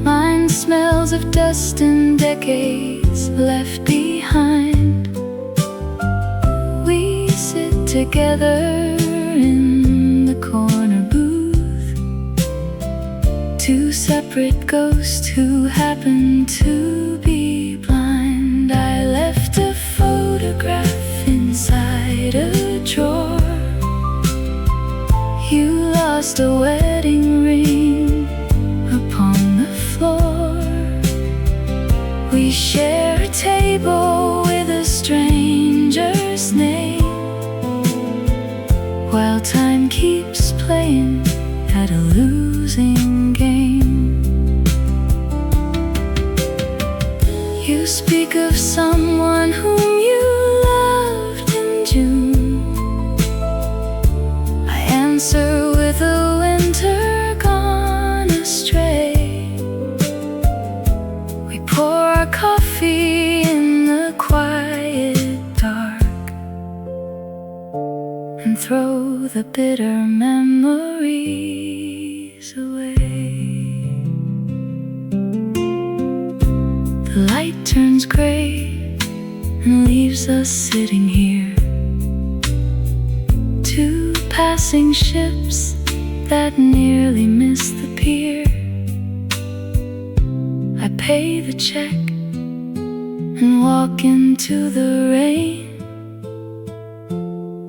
Mine smells of dust and decades left behind. We sit together in the corner booth, two separate ghosts who happen to be blind. I left a photograph inside a drawer. You lost a wedding ring upon the floor. We share a table with a stranger's name, while time keeps playing at a losing game. You speak of someone whom you loved in June. I answer with a winter gone astray. We pour our coffee in the quiet dark and throw the bitter memories away. The light turns gray and leaves us sitting here, two passing ships that nearly miss the pier. I pay the check and walk into the rain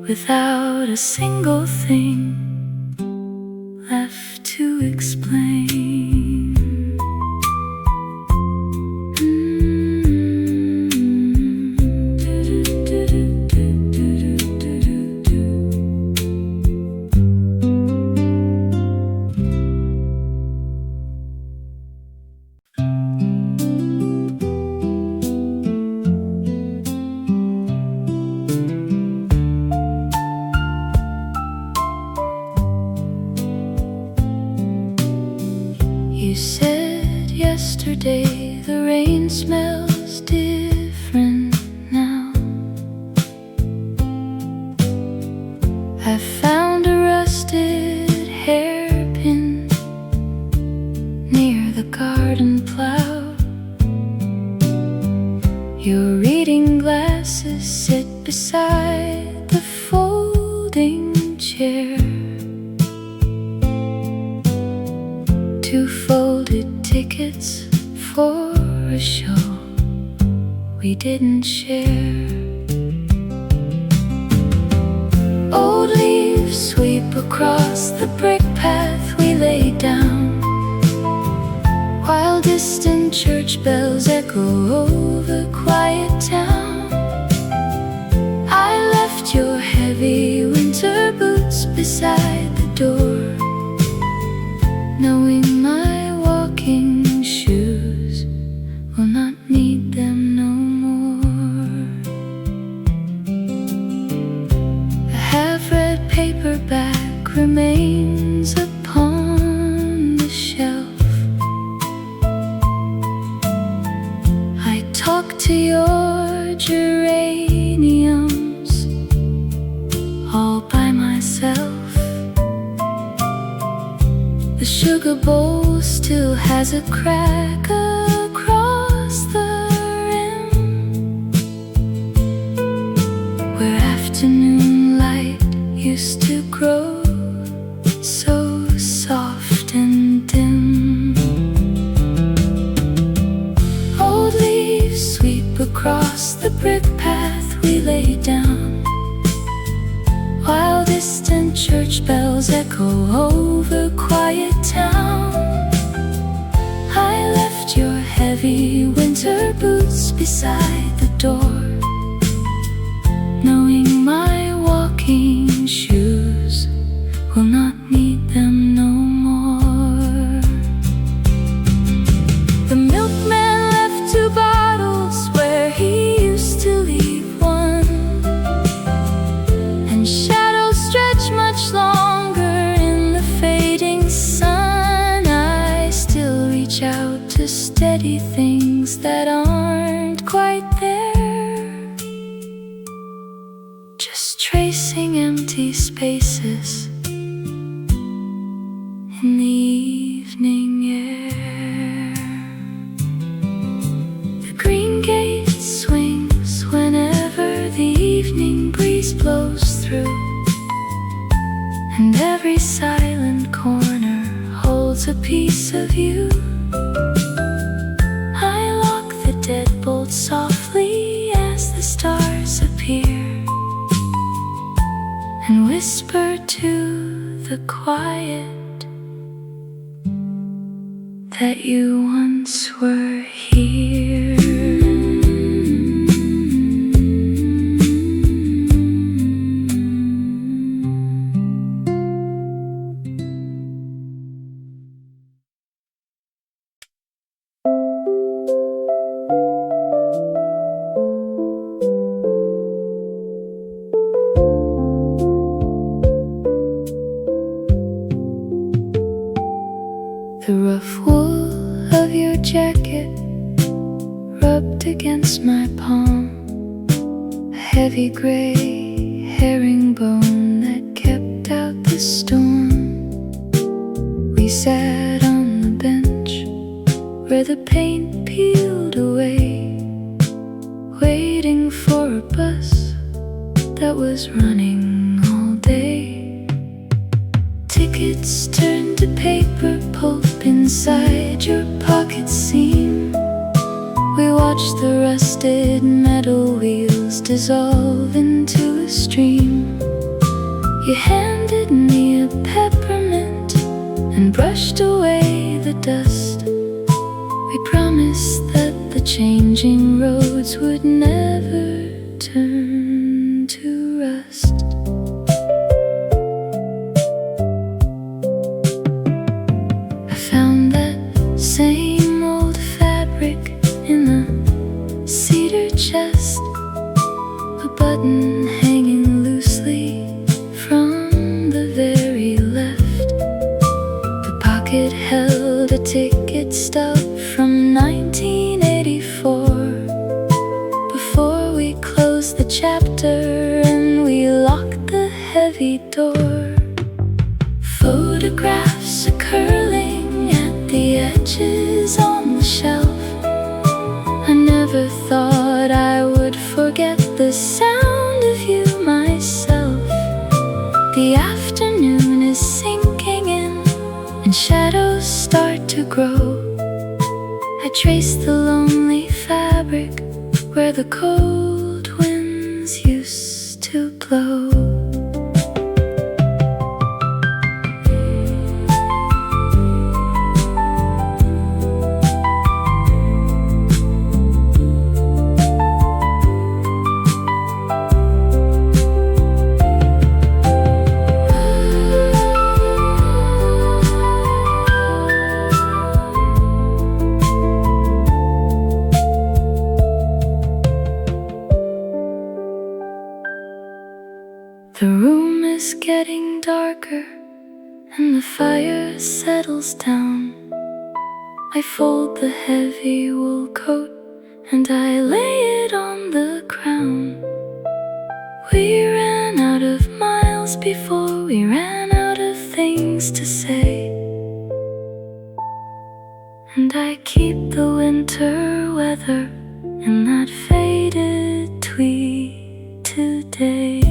without a single thing left to explain. You said yesterday the rain smells different now. I found a rusted hairpin near the garden plow. Your reading glasses sit beside the folding chair. Two folded tickets for a show we didn't share. Old leaves sweep across the brick path we laid down, while distant church bells echo over quiet town. I left your heavy winter boots beside the door, knowing my walking The sugar bowl still has a crack across the rim, where afternoon light used to grow so soft and dim. Old leaves sweep across the brick path we lay down, while distant church bells echo over quiet town. I left your heavy winter boots beside the door, knowing my walking shoes will not need them no more. The milkman left 2 bottles where he used to leave one, and shadows stretch much longer in the fading sun. I still reach out to steady things that aren't quite there, just tracing empty spaces in the evening air. The green gate swings whenever the evening breeze blows through, and every silent corner holds a piece of you. I lock the deadbolt softly as the stars appear, and whisper to the quiet that you once were here. The rough wool of your jacket rubbed against my palm, a heavy gray herringbone that kept out the storm. We sat on the bench where the paint peeled away, waiting for a bus that was running all day. Tickets turned to paper pulp inside your pocket seam. We watched the rusted metal wheels dissolve into a stream. You handed me a peppermint and brushed away the dust. We promised that the changing roads would never turn to rust. Same old fabric in the cedar chest, a button hanging loosely from the very left. The pocket held a ticket stub from 1984. Before we closed the chapter and we locked the heavy door, photographs are curling the edges on the shelf. I never thought I would forget the sound of you myself. The afternoon is sinking in and shadows start to grow. I trace the lonely fabric where the cold winds used to blow. The room is getting darker and the fire settles down. I fold the heavy wool coat and I lay it on the crown. We ran out of miles before we ran out of things to say. And I keep the winter weather in that faded tweed today.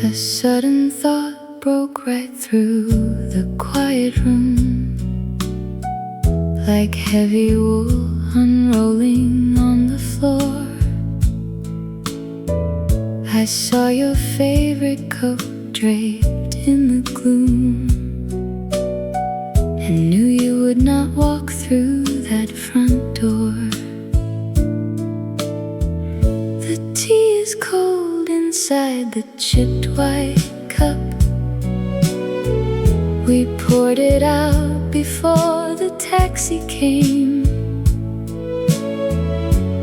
A sudden thought broke right through the quiet room, like heavy wool unrolling on the floor. I saw your favorite coat draped in the gloom, and knew you would not walk through that front door. The tea is cold inside the chipped white cup. We poured it out before the taxi came.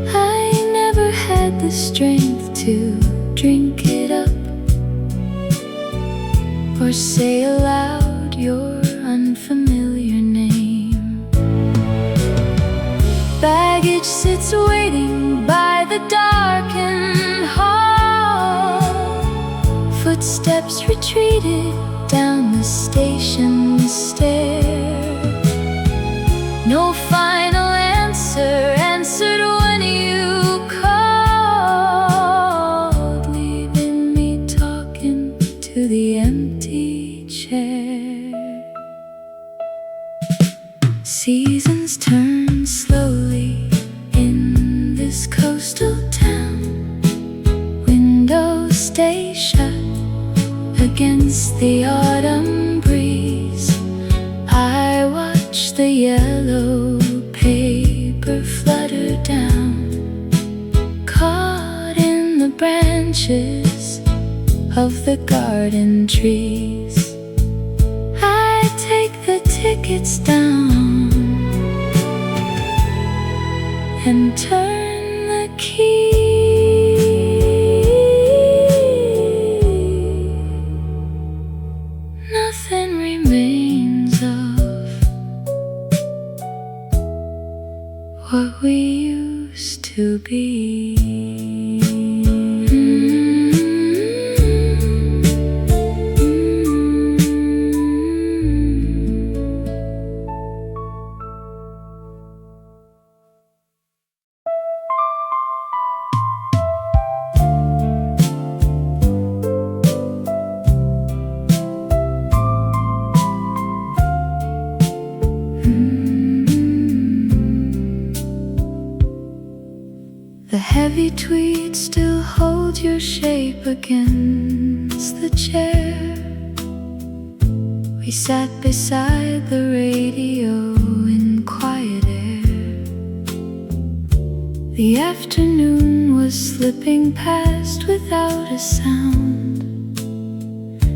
I never had the strength to drink it up, or say aloud your unfamiliar name. Baggage sits waiting by the darkened hall. Footsteps retreated down the station stair. No final answer answered when you called, leaving me talking to the empty chair. Seasons turn slowly in this coastal town. Windows stay shut against the autumn breeze. I watch the yellow paper flutter down, caught in the branches of the garden trees. I take the tickets down and turn the key. Nothing remains of what we used to be. The heavy tweed still holds your shape against the chair. We sat beside the radio in quiet air. The afternoon was slipping past without a sound,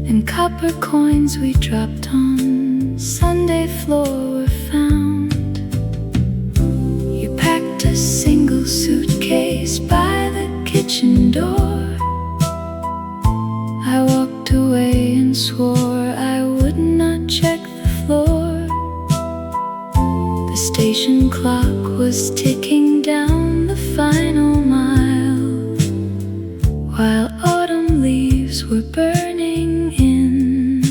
and copper coins we dropped on Sunday floor were found. You packed a single suitcase by the kitchen door. I walked away and swore I would not check the floor. The station clock was ticking down the final mile, while autumn leaves were burning in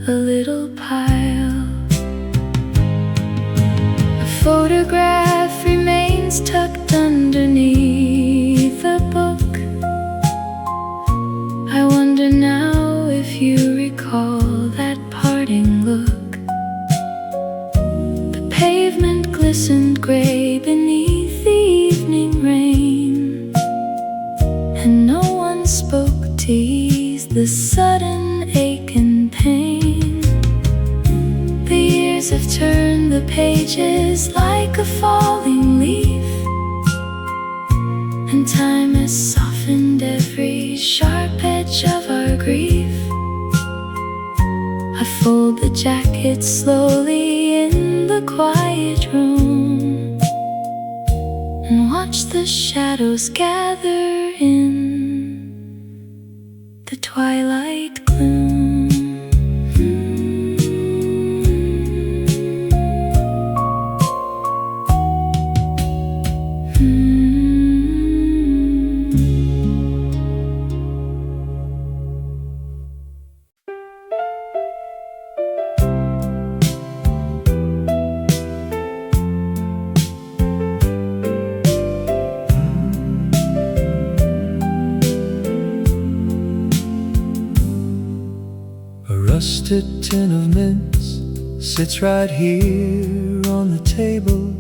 a little pile. A photograph remains tucked underneath a book. I wonder now if you recall that parting look. The pavement glistened gray beneath the evening rain, and no one spoke to ease the sudden ache and pain. The years have turned the pages like a falling leaf, and time has softened every sharp edge of our grief. I fold the jacket slowly in the quiet room and watch the shadows gather in the twilight gloom. Rusted tin of mints sits right here on the table.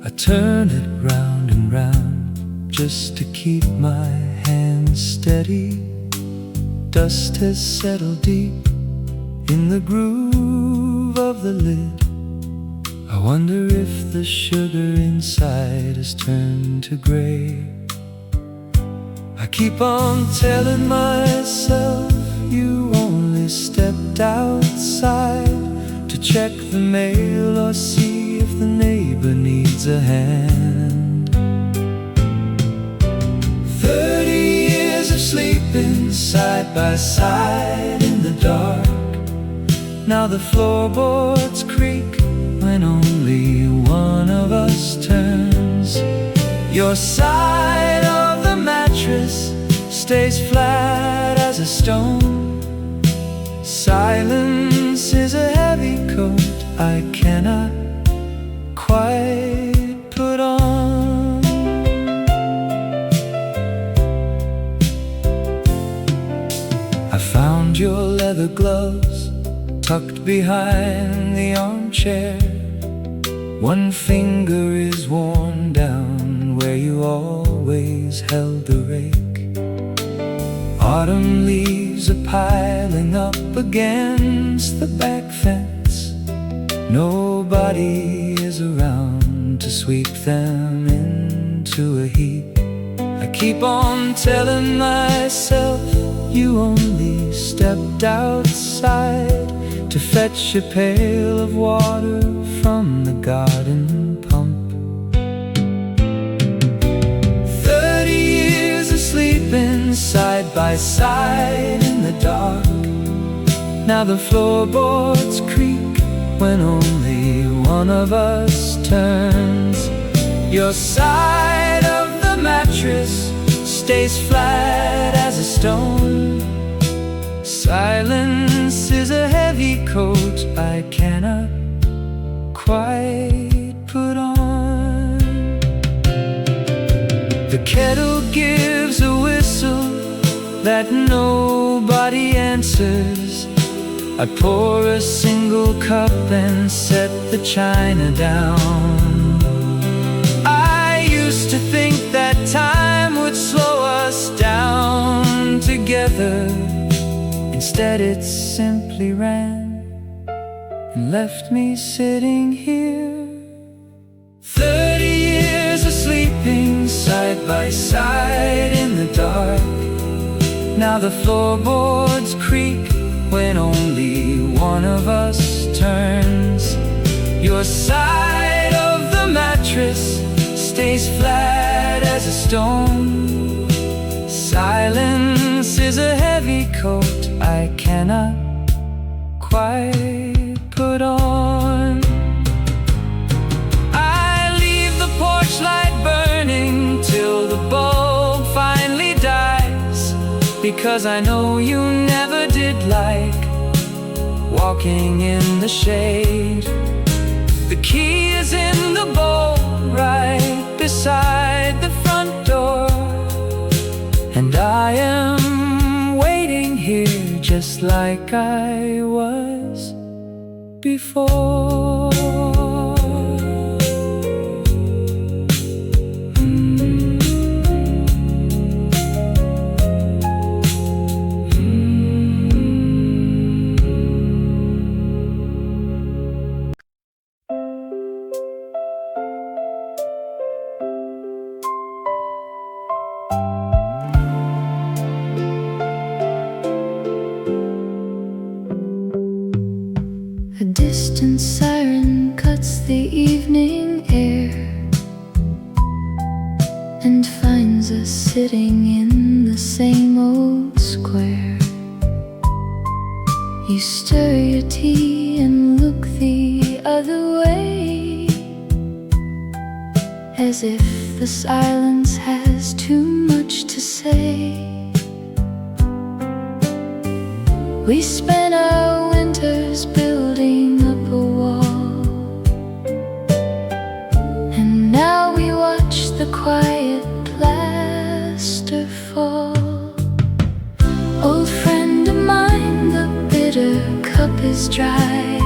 I turn it round and round just to keep my hands steady. Dust has settled deep in the groove of the lid. I wonder if the sugar inside has turned to gray. I keep on telling myself you only stepped outside to check the mail or see if the neighbor needs a hand. 30 years of sleeping side by side in the dark. Now the floorboards creak when only one of us turns. Your side of the mattress stays flat as a stone. Silence is a heavy coat I cannot quite put on. I found your leather gloves tucked behind the armchair. One finger is worn down where you always held the rake. Autumn leaves are piling up against the back fence. Nobody is around to sweep them into a heap. I keep on telling myself you only stepped outside to fetch a pail of water from the garden pump. 30 years of sleeping side by side in the dark. Now the floorboards creak when only one of us turns. Your side of the mattress stays flat as a stone. Silence is a heavy coat I cannot quite put on. The kettle gives a whistle that nobody answers. I pour a single cup and set the china down. I used to think that time would slow us down together. Instead it simply ran and left me sitting here. 30 years of sleeping side by side in the dark. Now the floorboards creak when only one of us turns. Your side of the mattress stays flat as a stone. Silence is a heavy coat I cannot quite put on. I leave the porch light burning till the bulb finally dies, because I know you never did like walking in the shade. The key is in the bowl right beside the front door, and I am waiting here just like I was before. A distant siren cuts the evening air and finds us sitting in the same old square. You stir your tea and look the other way, as if the silence has too much to say. We spent our winters building up a wall, and now we watch the quiet plaster fall. Old friend of mine, the bitter cup is dry.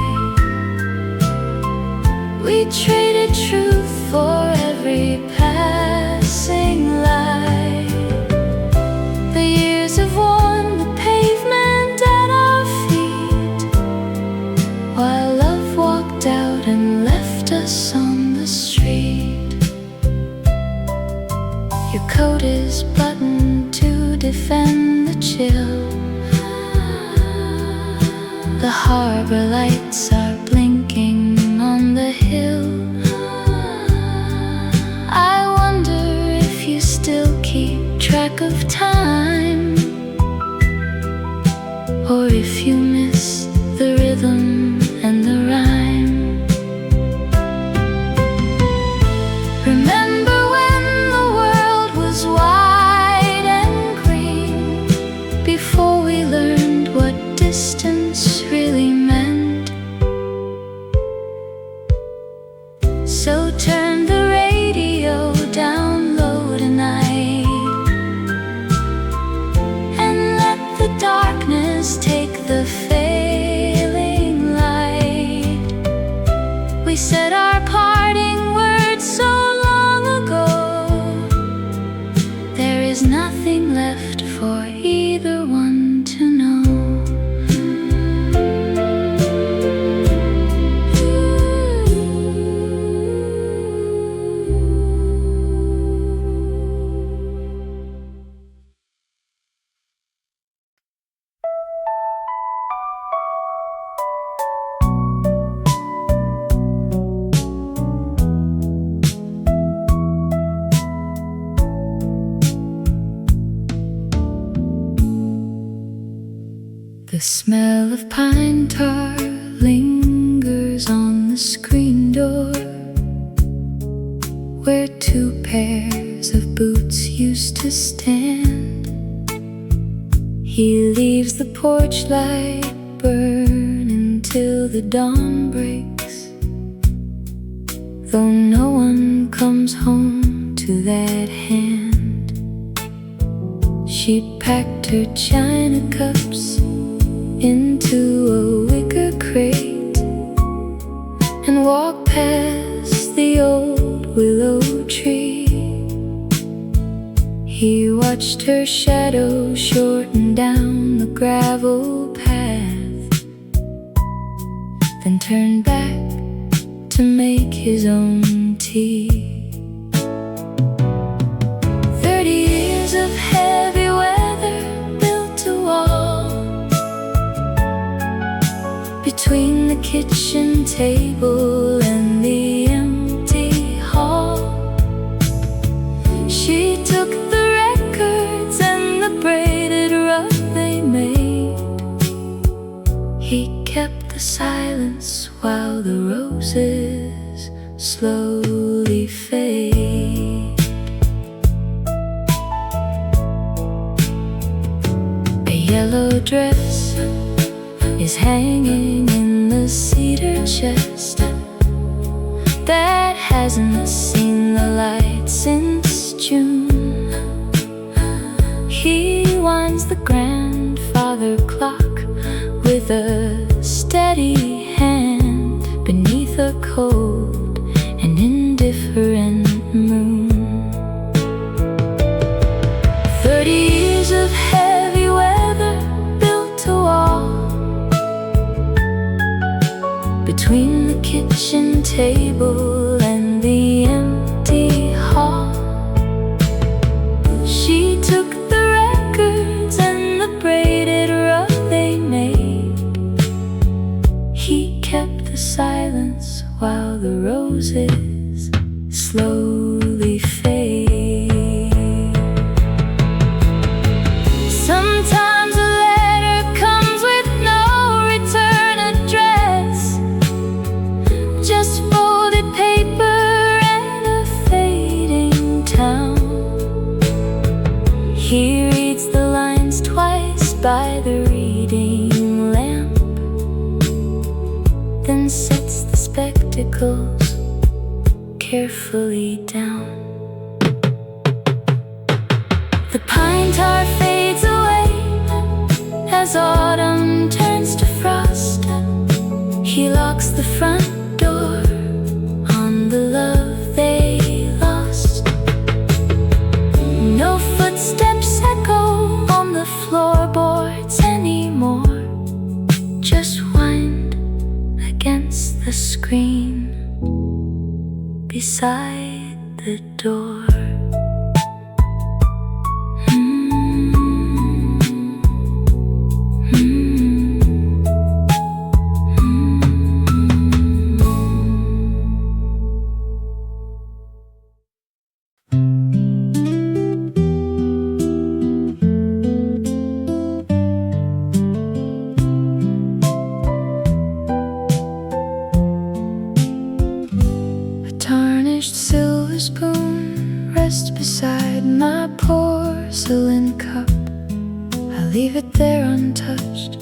We traded truth for every passing lie. The years have worn the pavement at our feet, while love walked out and left us on the street. Your coat is buttoned to defend the chill. The harbor lights are blinking on the hill. I wonder if you still keep track of time, or if you miss the rhythm and the rhyme. Remember when the world was wide and green, before we learned what distance really meant. So turn the radio down low tonight, and let the darkness take the failing light. We said our parting words so long ago. There is nothing left for either one to know. The smell of pine tar lingers on the screen door, where two pairs of boots used to stand. He leaves the porch light burn until the dawn breaks, though no one comes home to that hand. She packed her china cups into a wicker crate and walked past the old willow tree. He watched her shadow shorten down the gravel path, then turned back to make his own tea. 30 years of heavy weather built a wall between the kitchen table and the empty hall. She took the records and the braided rug they made. He kept the silence while the roses slowly fade. A yellow dress is hanging in the cedar chest that hasn't seen the light since June. He winds the grandfather clock with a steady hand beneath a cold and indifferent moon. 30 years of heavy weather built a wall between the kitchen table and the empty hall. She took the records and the braided rug they made. He kept the the silence while the roses slowly fade. Sometimes a letter comes with no return address, just folded paper and a fading town. He reads the lines twice by the reading lamp, then sets the spectacles carefully down. The pine tar fades away as autumn turns to frost. He locks the front door on the love they lost. No footsteps echo on the floorboards anymore, just wind against the screen beside the door. Silver spoon rests beside my porcelain cup. I leave it there untouched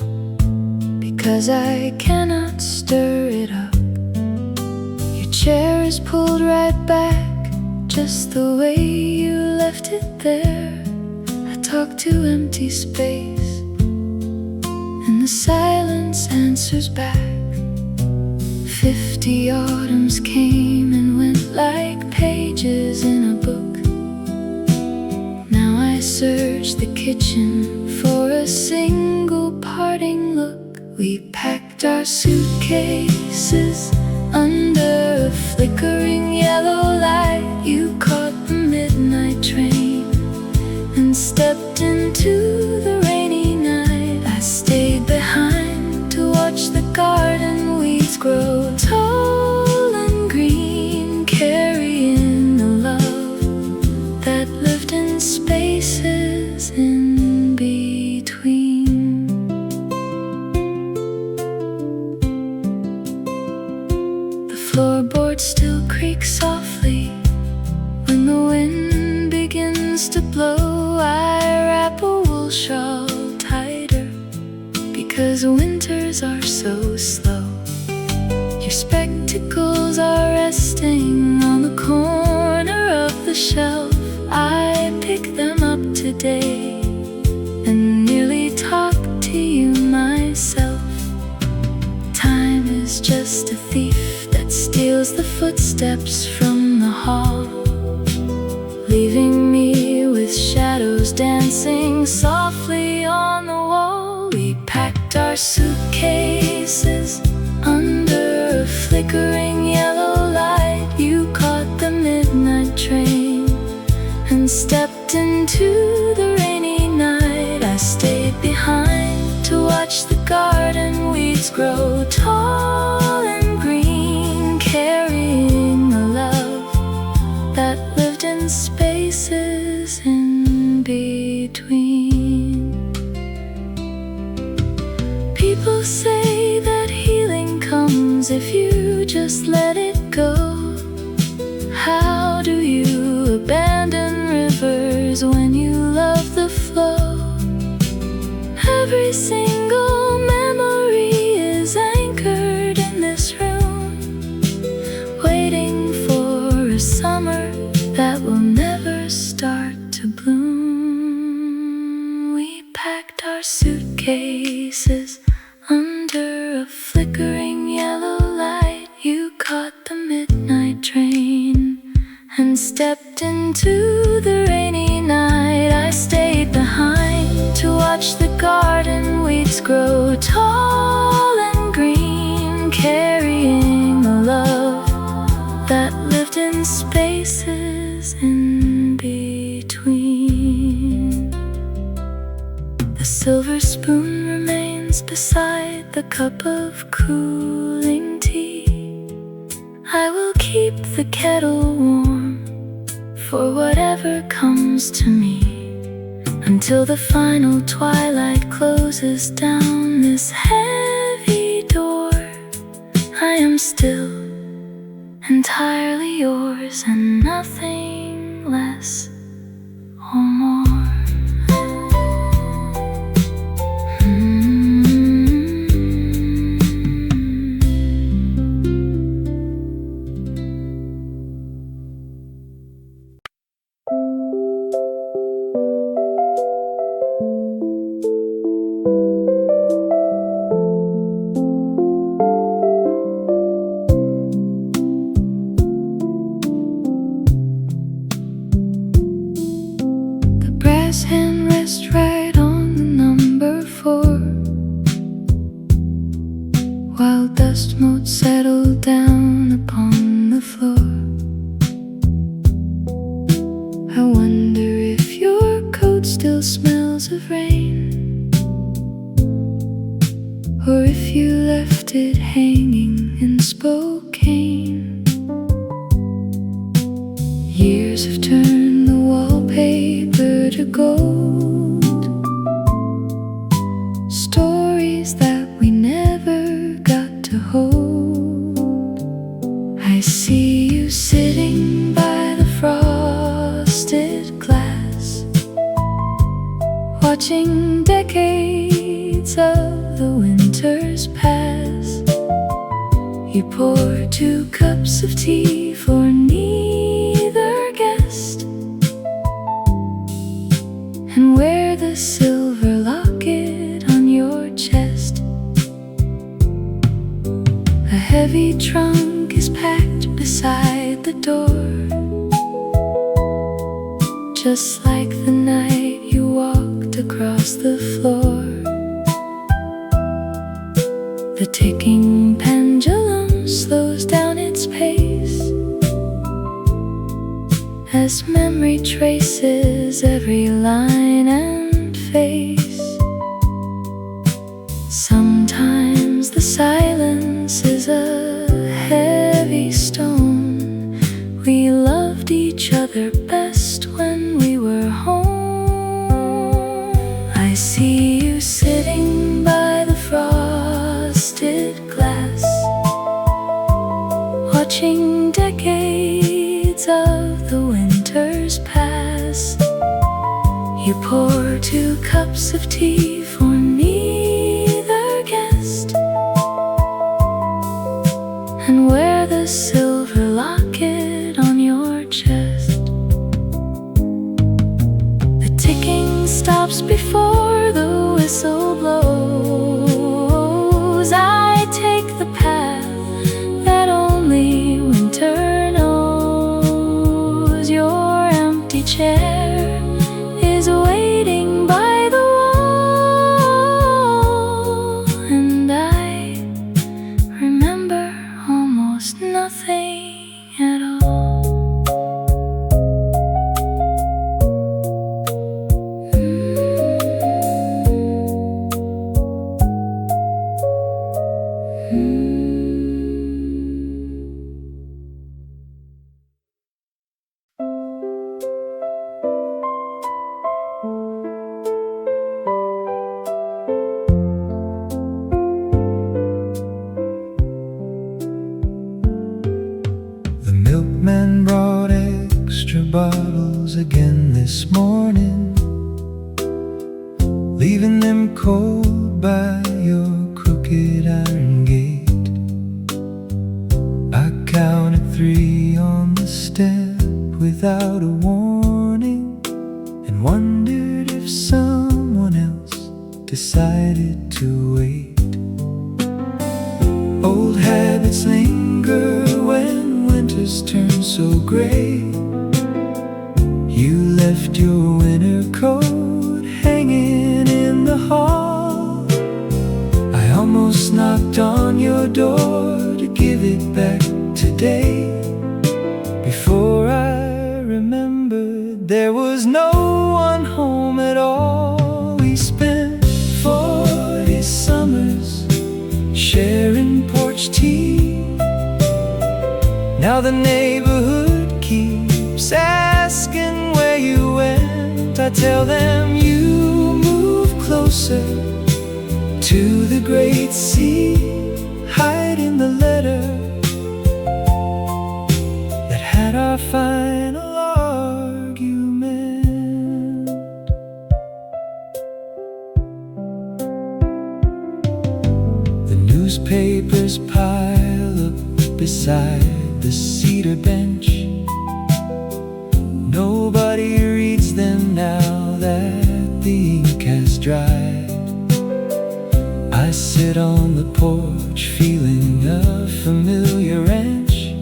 because I cannot stir it up. Your chair is pulled right back just the way you left it there. I talk to empty space and the silence answers back. 50 autumns came and went like pages in a book. Now I search the kitchen for a single parting look. We packed our suitcases under a flickering yellow light. You caught the midnight train and stepped into the rainy night. I stayed behind to watch the garden weeds grow tall and green, carrying a love that lived in spaces in between. The floorboards still creak softly when the wind begins to blow. I wrap a wool shawl tighter because winters are so slow. Your spectacles are resting on the corner of the shelf. I pick them up today and nearly talk to you myself. Time is just a thief that steals the footsteps from the hall, leaving me with shadows dancing softly on the wall. We packed our suitcases under a flickering yellow light. You caught the midnight train and stepped into the rainy night. I stayed behind to watch the garden weeds grow tall and green, carrying a love that lived in spaces in between. People say that healing comes if you just let it go. How do you abandon rivers when you love the flow? Every single memory is anchored in this room, waiting for a summer that will never start to bloom. We packed our suitcases under a flickering yellow light. You caught the midnight train and stepped into the rainy night. I stayed behind to watch the garden weeds grow tall and green, carrying a love that lived in spaces in between. The silver spoon remains beside the cup of cooling tea. keep the kettle warm for whatever comes to me, until the final twilight closes down this heavy door. I am still entirely yours and nothing less or more. Hand rest right on the number 4, while dust motes settle down upon the floor. I wonder if your coat still smells of rain, or if you left it hanging in Spokane. Years have turned the wallpaper to gold, stories that we never got to hold. I see you sitting by the frosted glass, watching decades of the winters pass. You pour 2 cups of tea for neither guest, and wear the silver locket on your chest. A heavy trunk is packed beside the door, just like the night you walked across the floor. The ticking pendulum slows down its pace as memory traces every line and face. Sometimes the silence is a heavy stone. We loved each other best when we were home. I see you sitting by the frosted glass, watching decades of the winters pass. You pour 2 cups of tea for neither guest, and wear the silver locket on your chest. The ticking stops before the whistle blows. I take the path that only winter knows. Your empty chair is waiting by the wall, and I remember almost nothing at all. The milkman brought extra bottles again this morning, leaving them cold by your crooked iron gate. I counted 3 on the step without a warning, and wondered if someone else decided to wait. Old habits linger when winters turn so gray. You left your winter coat hanging in the hall. I almost knocked on your door to give it back today. Before I remembered, there was no one home at all. We spent 40 summers sharing porch tea. Now the neighborhood keeps asking where you went. I tell them you move closer to the great sea, hiding the letter that had our final argument. The newspapers pile up beside the cedar bench. Nobody reads them now that the ink has dried. I sit on the porch feeling a familiar wrench,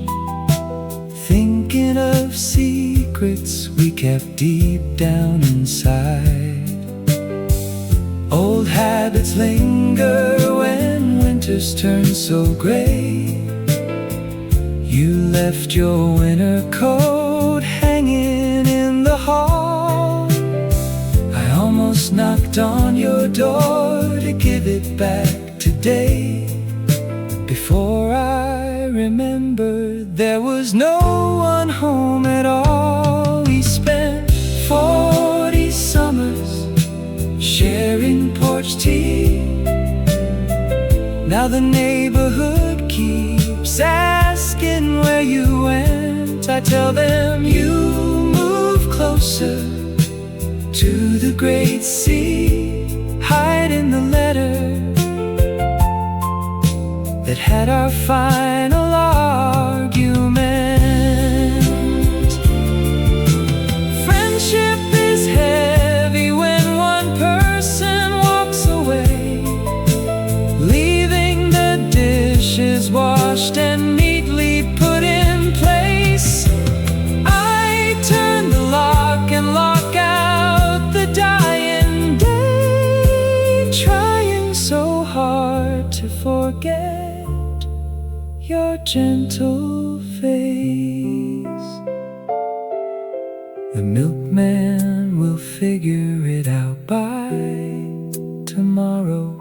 thinking of secrets we kept deep down inside. Old habits linger when winters turn so gray. You left your winter coat hanging in the hall. I almost knocked on your door to give it back today. Before I remembered, there was no one home at all. We spent 40 summers sharing porch tea. Now the neighborhood keeps asking where you went. I tell them you move closer to the great sea, hiding the letter that had our final argument. Friendship is heavy when one person walks away, leaving the dishes washed and neatly put in place. I turn the lock and lock out the dying day, trying so hard to forget your gentle face. The milkman will figure it out by tomorrow.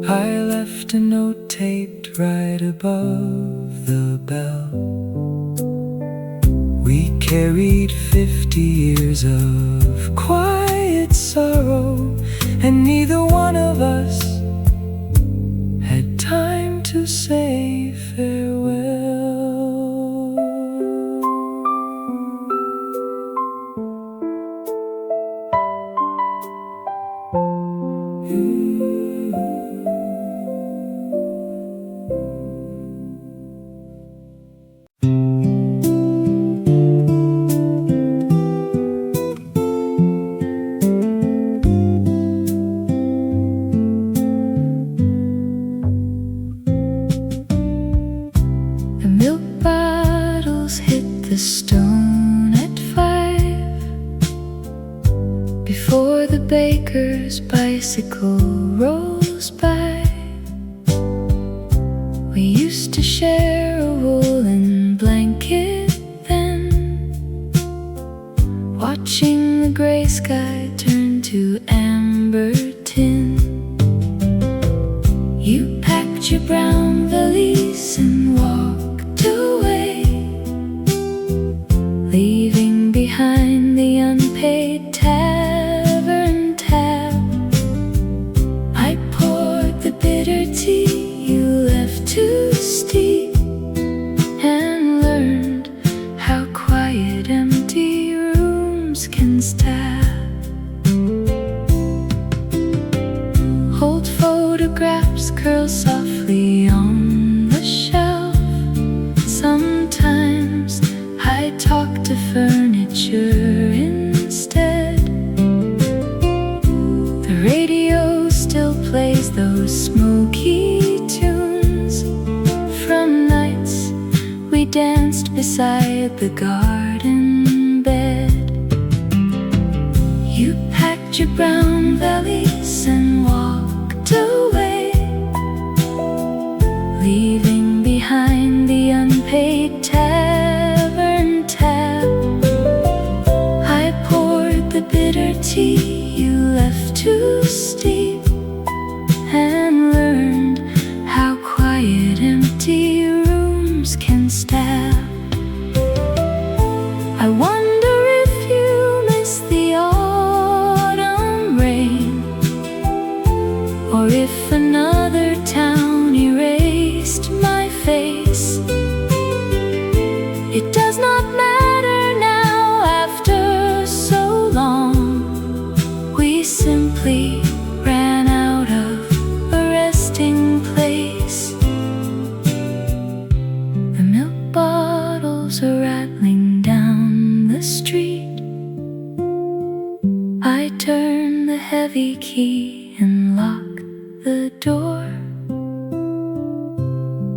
I left a note taped right above the bell. We carried 50 years of quiet sorrow, and neither one of us had time to say farewell. The stone at 5 before the baker's bicycle rolls by. We used to share a woolen blanket then, watching the gray sky turn to amber tin. You packed your brown valise and walked away, leaving behind the unpaid tavern tab. I poured the bitter tea you left too steep, and learned how quiet empty rooms can stab. Old photographs curl softly on the shelf. Sometimes I talk to furniture instead. The radio still plays those smoky tunes from nights we danced beside the garden bed. You packed your brown valise and walked away, leaving behind the unpaid tavern tab. I poured the bitter tea you left too steep, and learned how quiet empty rooms can face. It does not matter now after so long. We simply ran out of a resting place. The milk bottles are rattling down the street. I turn the heavy key and lock the door.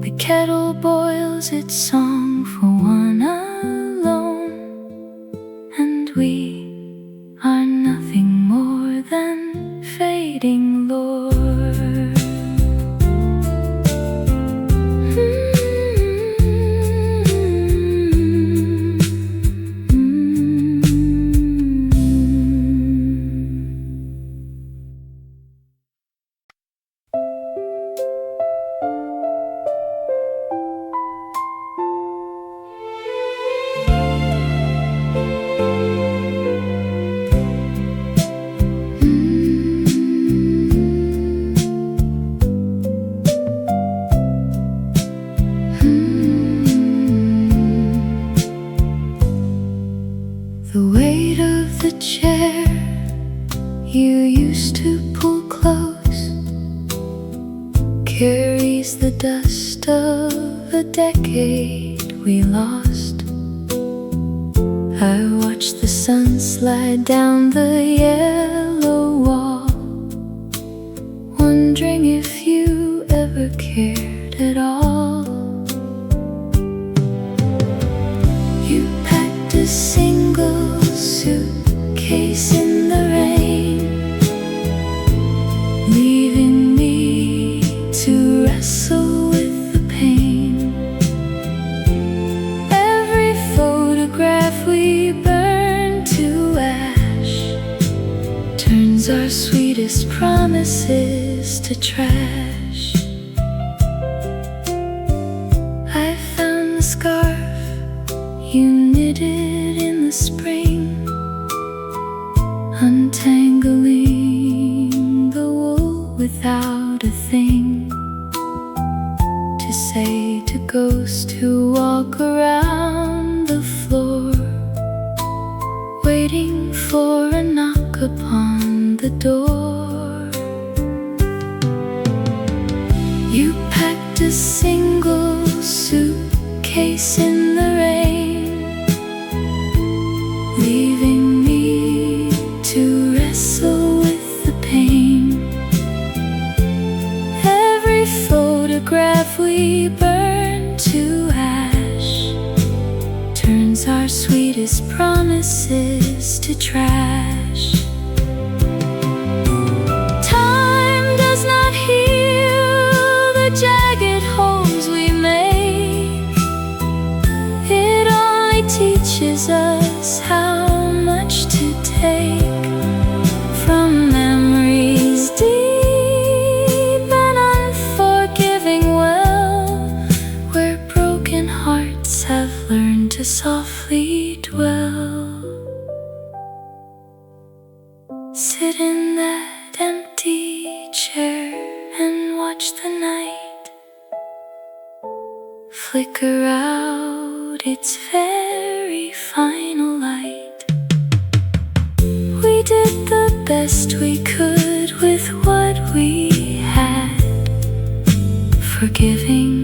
The kettle boils its song for one alone, and we are nothing more than fading lore. The weight of the chair you used to pull close carries the dust of a decade we lost. I watch the sun slide down the yellow wall, wondering if you ever cared at all. You packed a single suitcase in the rain, leaving me to wrestle with the pain. Every photograph we burned to ash turns our sweetest promises to trash. I found the scarf you knitted in the spring, untangling the wool without a thing to say to ghosts who walk around the floor, waiting for a knock upon the door. You packed a single suitcase in the rain, leaving me to wrestle with the pain. Every photograph we burn to ash turns our sweetest promises to trash. Time does not heal the jagged holes we make. It only teaches us how much to take from memories deep and unforgiving well, where broken hearts have learned to softly dwell. Sit in that empty chair and watch the night flicker out its very final light. We did the best we could with what we had, forgiving